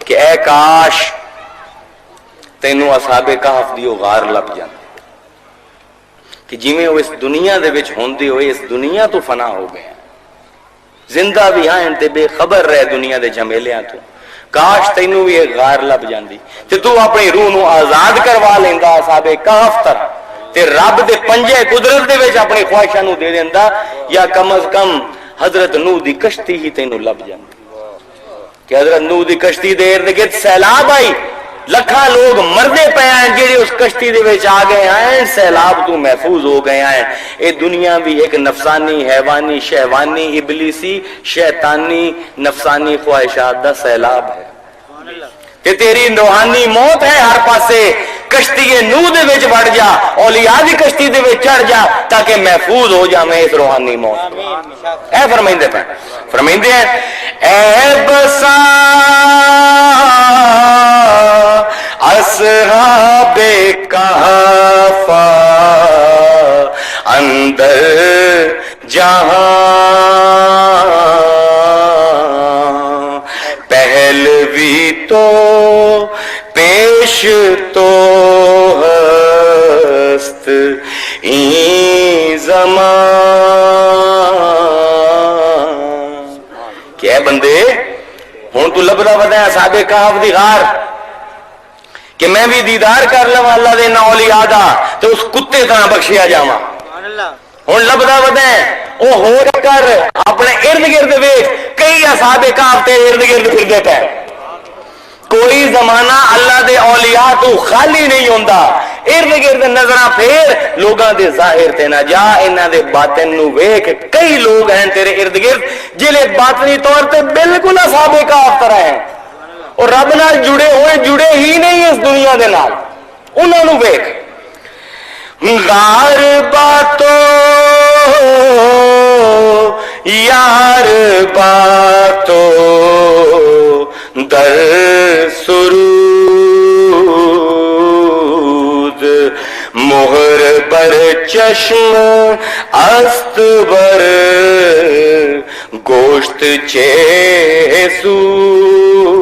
کہ اے کاش تینوں اصحاب کہف دی غار لب جاندی کہ جویں وہ اس دنیا دے وچ ہوندے ہوئے اس دنیا تو فنا ہو گئے زندہ بھی ہیں تے بے خبر رہے دنیا دے جھمیلیاں تو کاش تینوں بھی ایک غار لب جاندی تے تو اپنی روح نو آزاد کروا لیندا اصحاب کہف طرح تے رب دے پنجے قدرت دے وچ اپنی خواہشاں نو دے دیندا یا کم از کم حضرت نوح دی کشتی ہی تینوں لب جاندی کہ حضرت نوح دی کشتی دے ارد گرد سیلاب آئی لکھاں لوگ مردے پے ہیں جڑے اس کشتی دے وچ آ گئے ہیں سیلاب تو محفوظ ہو گئے ہیں اے دنیا بھی ایک نفسانی حیوانی شہوانی ابلیسی شیطانی نفسانی خواہشات دا سیلاب ہے کہ تیری روحانی موت ہے ہر پاسے کشتی نوح دے وچ بڑھ جا اولیاء دی کشتی دے وچ چڑھ جا تاکہ محفوظ ہو جا میں اس روحانی موت اے فرمائندے پہ فرمائندے ہیں اے بسا اصحاب کہف اندر جہاں پہلوی تو پیش تو ہست این زمان کیا بندے ہوں تو لبدا بدا اصحاب کہف دی غار کہ میں بھی دیدار کر لواں اللہ دے اولیاء دا تو اس کتے طرح بخشیا جاواں ہن لبدا ودا او ہو کر اپنے ارد گرد ویکھ کئی اصحاب کہف تے ارد گرد پھردے پے کوئی زمانہ اللہ دے اولیاء تو خالی نہیں ہوندا ارد گرد نظراں پھیر لوگاں دے ظاہر تے نہ جا انہاں دے باطن نو ویکھ کئی لوگ ہیں تیرے ارد گرد جلے باطنی طور تے بالکل اصحاب کہف طرح ہیں اور رب نال جڑے ہوئے جڑے ہی نہیں اس دنیا دے نال انہاں نو ویکھ غار باتو یار باتو در سرود مہر بر چشم است بر گوشت چے سود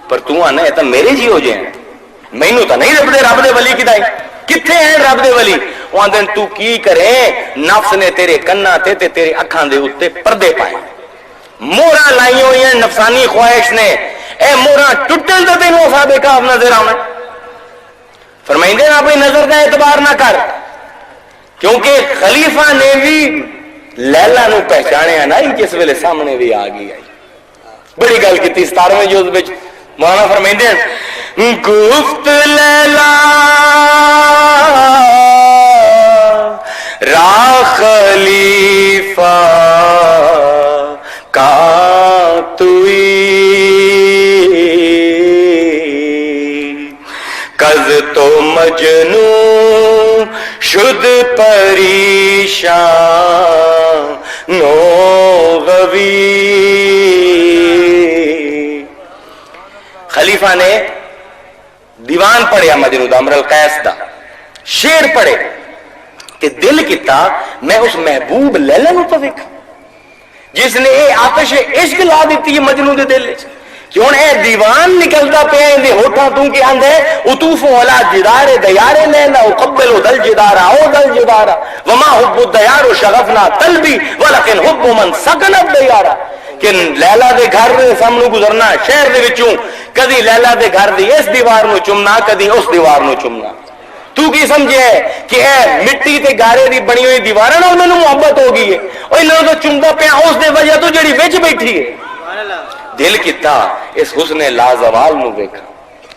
پر تو آنا ہے تو میرے جی ہو جائیں مینوں تو نہیں رب دے ولی کدائی کتھے ہیں رب دے ولی وہ آندھیں تو کی کرے نفس نے تیرے کنہ تے تیرے اکھاں دے اتے پردے پائیں مورا لائی ہوئی ہیں نفسانی خواہش نے اے مورا ٹوٹل تو تینوں اصحاب کہف نظر آؤں فرمائندے نا اپنی نظر کا اعتبار نہ کر کیونکہ خلیفہ نے بھی لیلا نو پہچانے نا جس ویلے سامنے بھی آ گئی آئی بڑی گل کی 17ویں جز وچ مولانا فرمائندے گفت لیلا را خلیفہ کا توئی کز تو مجنون شد پریشان نو غوی خلیفہ نے دیوان پڑھیا مجنون دا امر القیس دا شیر پڑھے تے دل کیتا میں اس محبوب لیلا نو تو ویکھاں جس نے اے آتش عشق لا دیتی ہے مجنون دے دل وچ کیوں اے دیوان نکلتا پیا اندے ہوٹھاں تو کہ آندے اطوف علی جدار دیار لیلا اقبل دل جدار او دل جدار وما حب الدیار شغفنا قلبی ولکن حب من سکن الدیار کہ لیلا دے گھر دے سامنے گزرنا شہر دے وچوں کدی لیلا دے گھر دی اس دیوار نو چومنا کدی اس دیوار نو چومنا تو کی سمجھے کہ اے مٹی تے گارے دی بنی ہوئی دیواراں نال انہاں نوں محبت ہو گئی ہے او انہاں نوں چومدا پیا اس دے وجہ تو جڑی وچ بیٹھی ہے دل کیتا اس حسن لازوال نو ویکھا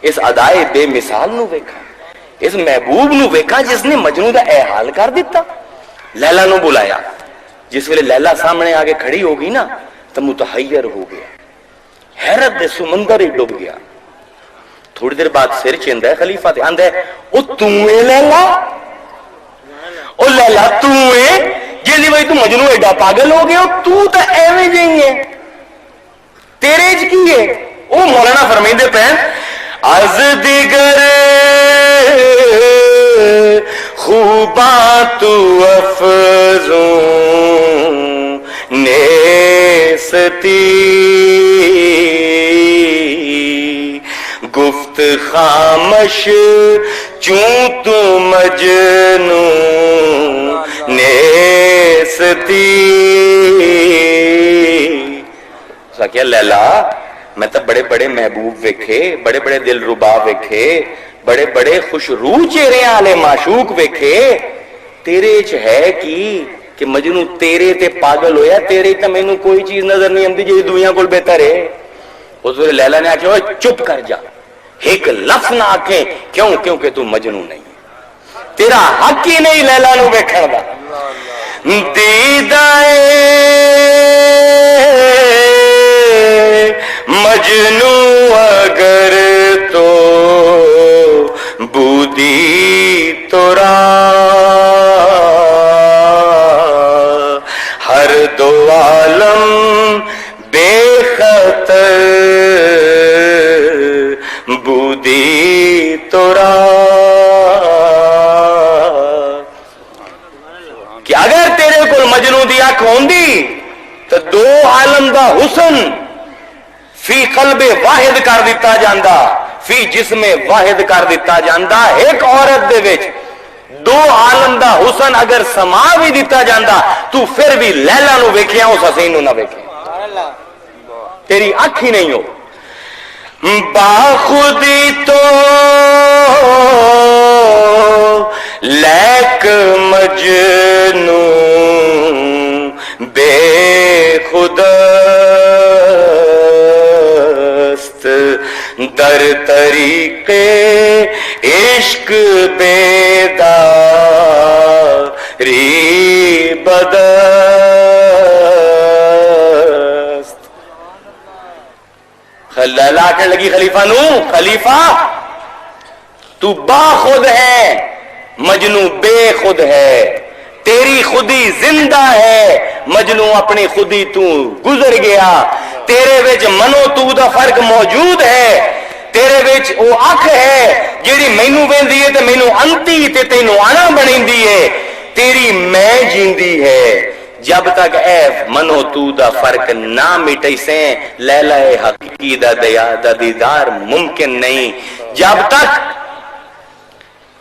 اس ادائے بے مثال نو ویکھا اس محبوب نو ویکھا جس نے مجنون دا اے حال کر دیتا لیلا نو بلایا جس ویلے لیلا سامنے آگے کھڑی ہوگی نا تو متحیر ہو گیا حیرت دے سمندر ہی ڈوب گیا تھوڑی دیر بعد سر چیندا ہے خلیفہ تے آندا ہے او تو اے لیلا او لیلا تو اے جیندی بھائی تو مجنون ایڈا پاگل ہو گیا تو تے ایویں جئی ہے تیرے چ کی ہے او مولانا فرمیندے پے از دیگر خوباں تو افزوں نیستی گفت خامش چوں تو مجنوں نیستی کیا لیلا میں تو بڑے بڑے محبوب ویکھے بڑے بڑے دل ربا ویکھے بڑے بڑے خوش روح چہرے والے معشوق ویکھے تیرے چ ہے کہ مجنوں تیرے تے پاگل ہویا تیرے تے مینوں کوئی چیز نظر نہیں آندی جی دنیا کول بہتر ہے اس ویلے لیلا نے آکھیا اوے چپ کر جا ایک لفظ نہ آکھیں کیونکہ تو مجنوں نہیں تیرا حق ہی نہیں لیلا نو ویکھن دا دیدائے مجنوں اگر تو بودی تو ہر دو عالم بے خطر بودی تو کہ اگر تیرے کو مجنوں دی اکھ ہوندی تو دو عالم دا حسن فی قلب واحد کر دیتا جاندا فی جسم واحد کر دیتا جاندا ایک عورت دے وچ دو عالم دا حسن اگر سما بھی دیتا جاندا تو پھر بھی لیلا نو ویکھیا اس حسین نو نہ ویکھیا تیری اکھ ہی نہیں ہو باخودی تو لیک مجنوں بے خود در طریقے عشق بیداری بدست لیلا کہنے لگی خلیفہ نو خلیفہ تو با خود ہے مجنوں بے خود ہے تیری خودی زندہ ہے مجنوں اپنی خودی تو گزر گیا تیرے وچ منو تو دا فرق موجود ہے تیرے وچ او اکھ ہے جیڑی مینوں ویندی ہے تے مینوں انتی تے تینوں انا بنیندی ہے تیری میں جیندی ہے جب تک اے منو تو دا فرق نہ مٹی سے لیلا حقیقی دا دیدار ممکن نہیں جب تک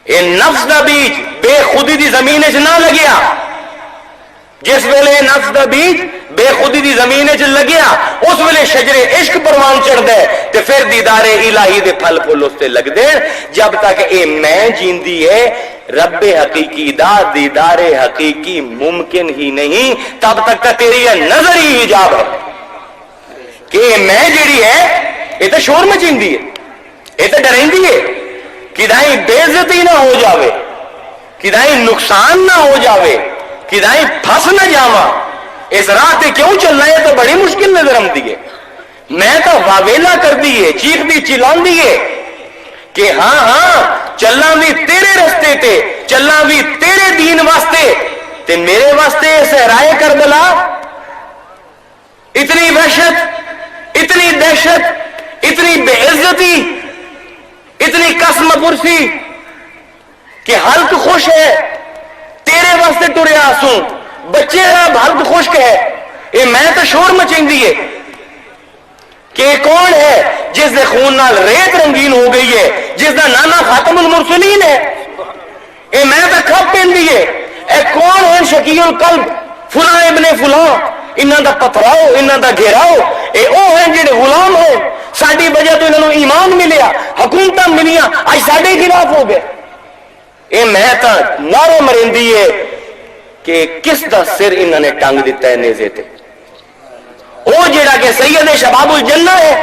اے نفس دا بیج بے خودی دی زمین چ نہ لگیا جس ویلے نفس دا بیج بے خودی دی زمین چ لگیا اس ویلے شجر عشق پروان چڑھ دے تے پھر دیدار الہی دے پھل پھول اس تے لگ دے جب تک اے میں جیندی ہے رب حقیقی دا دیدار حقیقی ممکن ہی نہیں تب تک کا تیری یہ نظر ہی حجاب ہے کہ میں جیڑی ہے یہ تو شور مچیندی ہے یہ تو ڈریندی ہے کدائیں بے عزتی نہ ہو جاوے کدائیں نقصان نہ ہو جاوے کدائیں پھنس نہ جاوا اس راہ تے کیوں چلنا ہے تو بڑی مشکل نظر آتی ہے میں تو واویلا کر دیئے چیخ دی چلان دیئے کہ ہاں چلنا بھی تیرے رستے تے چلنا بھی تیرے دین واسطے تے میرے واسطے صحرائے کربلا اتنی وحشت اتنی دہشت اتنی بے عزتی اتنی قسم پرسی کہ حلق خوش ہے تیرے واسطے ٹریا سوں بچے اب حلق خشک ہے یہ میں تو شور مچیندی ہے کہ کون ہے جس دے خون نال ریت رنگین ہو گئی ہے جس دا نانا خاتم المرسلین ہے اے میں تو کھپ پیندی ہے اے کون ہے شقی القلب فلاں ابن فلاں انہاں دا پتھراؤ انہاں دا گھیراؤ اے او ہیں جڑے غلام ہیں ساڈی وجہ تو انہاں نو ایمان ملیا حکومتاں ملیاں اج ساڈے خلاف ہو گئے اے میں تو نعرے مریندی ہے کہ کس دا سر انہاں نے ٹنگ دیتا ہے نیزے تے وہ جڑا کہ سید شباب الجنہ ہے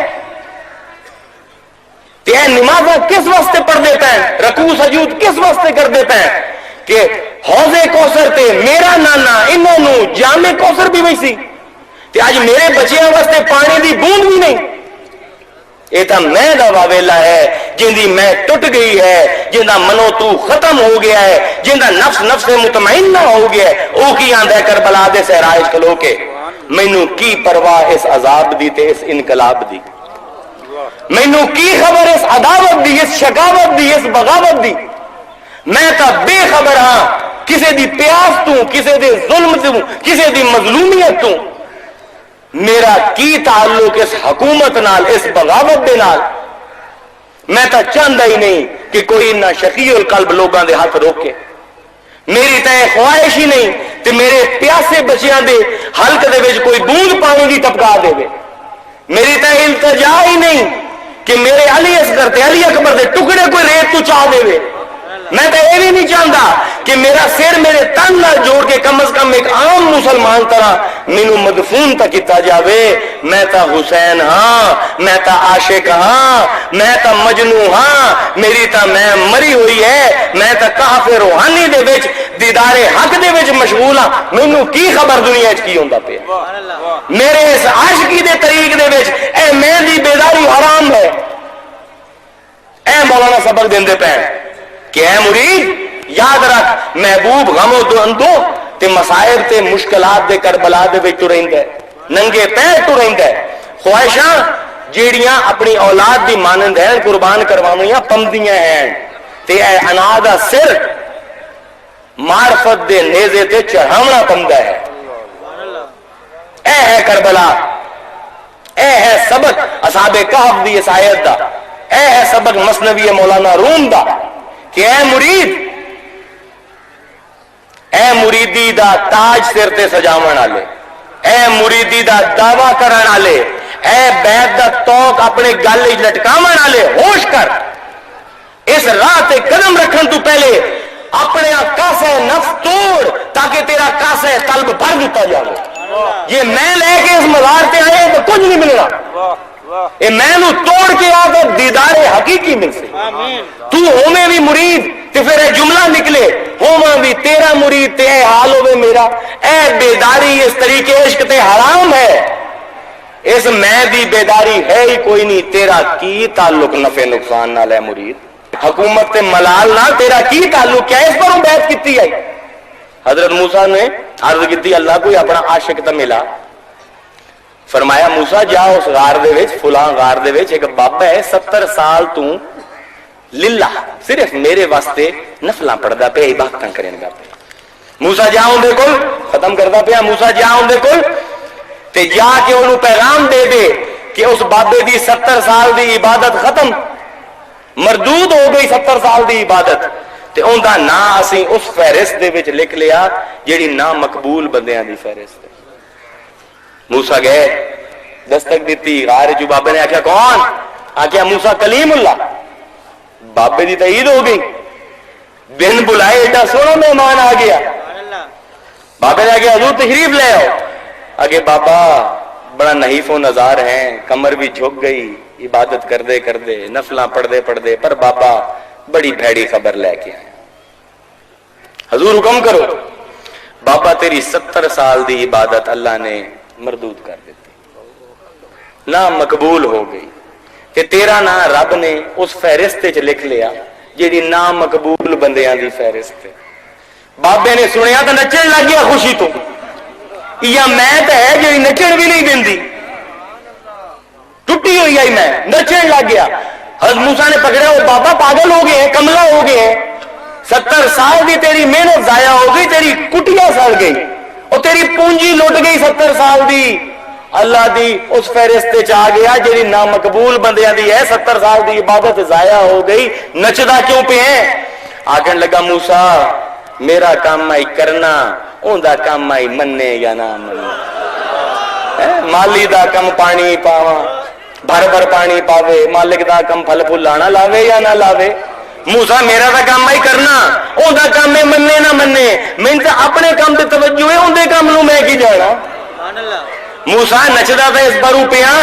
تے نمازہ کس واسطے پڑھ دیتا ہے رکوع سجود کس واسطے کر دیتا ہے کہ حوض کوثر تے میرا نانا انہوں نو جامع کوثر بھی ویسی تے آج میرے بچیاں واسطے پانی دی بوند بھی نہیں یہ تو میں دا واویلا ہے جن دی میں ٹوٹ گئی ہے جن دا منو تو ختم ہو گیا ہے جن دا نفس نفس مطمئن نہ ہو گیا ہے او کی آندہ کربلا دے صحرائے کھلو کے مینوں کی پرواہ اس عذاب دی تے اس انقلاب دی مینوں کی خبر اس عداوت دی اس شقاوت دی اس بغاوت دی میں تا بے خبر ہاں کسے دی پیاس تو کسے دی ظلم تو کسے دی مظلومیت تو میرا کی تعلق اس حکومت نال اس بغاوت دے نال میں تو چاہتا ہی نہیں کہ کوئی اتنا شقی القلب لوگوں دے ہاتھ روکے. میری تو یہ خواہش ہی نہیں کہ میرے پیاسے بچیاں دے حلق دے وچ کوئی بوند پانی دی ٹپکا دے. میری تو التجا ہی نہیں کہ میرے علی اصغر تے علی اکبر دے ٹکڑے کوئی ریت تو چاہ دے. میں تو یہ بھی نہیں چاہتا کہ میرا سر میرے تن نہ جوڑ کے کم از کم ایک عام مسلمان طرح مینوں مدفون تک کیتا جاوے. میں تا حسین ہاں، میں تا عاشق ہاں، میں تا مجنوں ہاں، میری تا میں مری ہوئی ہے. میں تا کافر روحانی دے وچ دیدار حق دے وچ مشغول ہاں. مینوں کی خبر دنیا وچ کی ہوندا پیا. میرے اس عاشقی دے طریق دے وچ اے میں دی بیداری حرام ہے. اے مولانا سبق دیندے پے کہ اے مرید یاد رکھ، محبوب غم و اندو تے مصائب تے مشکلات دے کربلا دے وچ رہندا ہے، ننگے پیر تو رہندا ہے. خواہشاں جیڑیاں اپنی اولاد دی مانند ہیں قربان کروانیاں پمدیاں ہیں تے اے انا دا سر معرفت دے نیزے تے چڑھاونا پمدا ہے. اے ہے کربلا، اے ہے سبق اصحاب کہف دی اس آیت دا، اے ہے سبق مثنوی مولانا روم دا کہ اے مرید، اے مریدی دا تاج سر تے سجاون والے، اے مریدی دا دعویٰ کرن والے، اے بیت دا توق اپنے گل وچ لٹکاون والے، ہوش کر. اس راہ تے قدم رکھن تو پہلے اپنے کاسے نفس توڑ تاکہ تیرا کاسے قلب بھر دیتا جائے. یہ میں لے کے اس مزار تے آئے تو کچھ نہیں ملنا. اے میں نو توڑ کے آ کر دیدار حقیقی مل سے. تو ہومیں بھی مرید تے پھر اے جملہ نکلے ہوماں بھی تیرا مرید تے اے حال ہوئے میرا. اے بیداری اس طریقے عشق تے حرام ہے. اس میں دی بیداری ہے ہی کوئی نہیں. تیرا کی تعلق نفع نقصان نال ہے مرید؟ حکومت تے ملال نہ تیرا کی تعلق کیا ہے؟ اس پر بیعت کیتی ہے. حضرت موسیٰ نے عرض کیتی اللہ کوئی اپنا عاشق تے ملا. فرمایا موسیٰ جا اس غار دے وچ فلاں غار دے وچ ایک بابا ہے 70 سال تو للہ صرف میرے واسطے نفلاں پڑھدا پیا، عبادتاں کرن گا پیا. موسیٰ جا اون دے کول ختم کردا پیا. موسیٰ جا اون دے کول تے جا کے انہوں پیغام دے دے کہ اس بابے دی 70 سال دی عبادت ختم، مردود ہو گئی 70 سال دی عبادت. تے اون دا نا اسی اس فہرست دے وچ لکھ لیا جیڑی نا مقبول بندیاں دی فہرست. موسیٰ گئے دستک دیتی غار جو بابے نے آکھیا کون؟ آکھیا موسیٰ کلیم اللہ. بابے دی تعید ہو گئی، بن بلائے ایڈا سونا مہمان آ گیا. بابے نے آگیا حضور تشریف لے آؤ. آگے بابا بڑا نحیف و نظار ہیں، کمر بھی جھک گئی عبادت کر دے نفلاں پڑھ دے پر بابا بڑی بھیڑی خبر لے کے آئے. حضور حکم کرو. بابا تیری 70 سال دی عبادت اللہ نے مردود کر دیتی، نہ مقبول ہو گئی. کہ تیرا نا رب نے اس فہرست چ لکھ لیا جیڑی نا مقبول بندیاں دی فہرست. بابے نے سنیا تو نچن لگ گیا خوشی تو. یا میں تو ہے جی نچن بھی نہیں دیندی، ٹوٹی ہوئی آئی میں نچن لگ گیا. حضرت موسیٰ نے پکڑا وہ بابا پاگل ہو گئے ہیں، کملا ہو گئے ہیں. 70 سال دی تیری محنت ضائع ہو گئی، تیری کٹیا سڑ گئی اور تیری پونجی لٹ گئی 70 سال دی. اللہ دی اس فہرست چ آ گیا جیڑی نامقبول بندیاں دی ہے. 70 سال دی عبادت ضائع ہو گئی، نچدا کیوں پہ ہیں؟ آکھن لگا موسیٰ میرا کام آئی کرنا، اون دا کام آئی مننے یا نہ مننے. مالی دا کم پانی پاواں بھر بھر پانی پاوے، مالک دا کم پھل پھل لانا لاوے یا نہ لاوے. موسیٰ میرا دا کام آئی کرنا، اون دا کام ہے مننے نہ مننے. میں تے اپنے کام تے توجہ ہے، اون دے کام نو میں کی جانا. موسیٰ نچدا تھا اس بارو پیا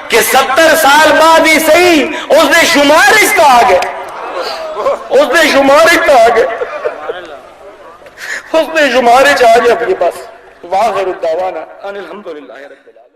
کہ 70 سال بعد ہی صحیح اس نے شمارش کا آ گئے، اس نے شمارش کا آ گئے، اس نے شمارش آ گئے اپنے پاس. واخر الدعوانا ان الحمدللہ رب العالمین.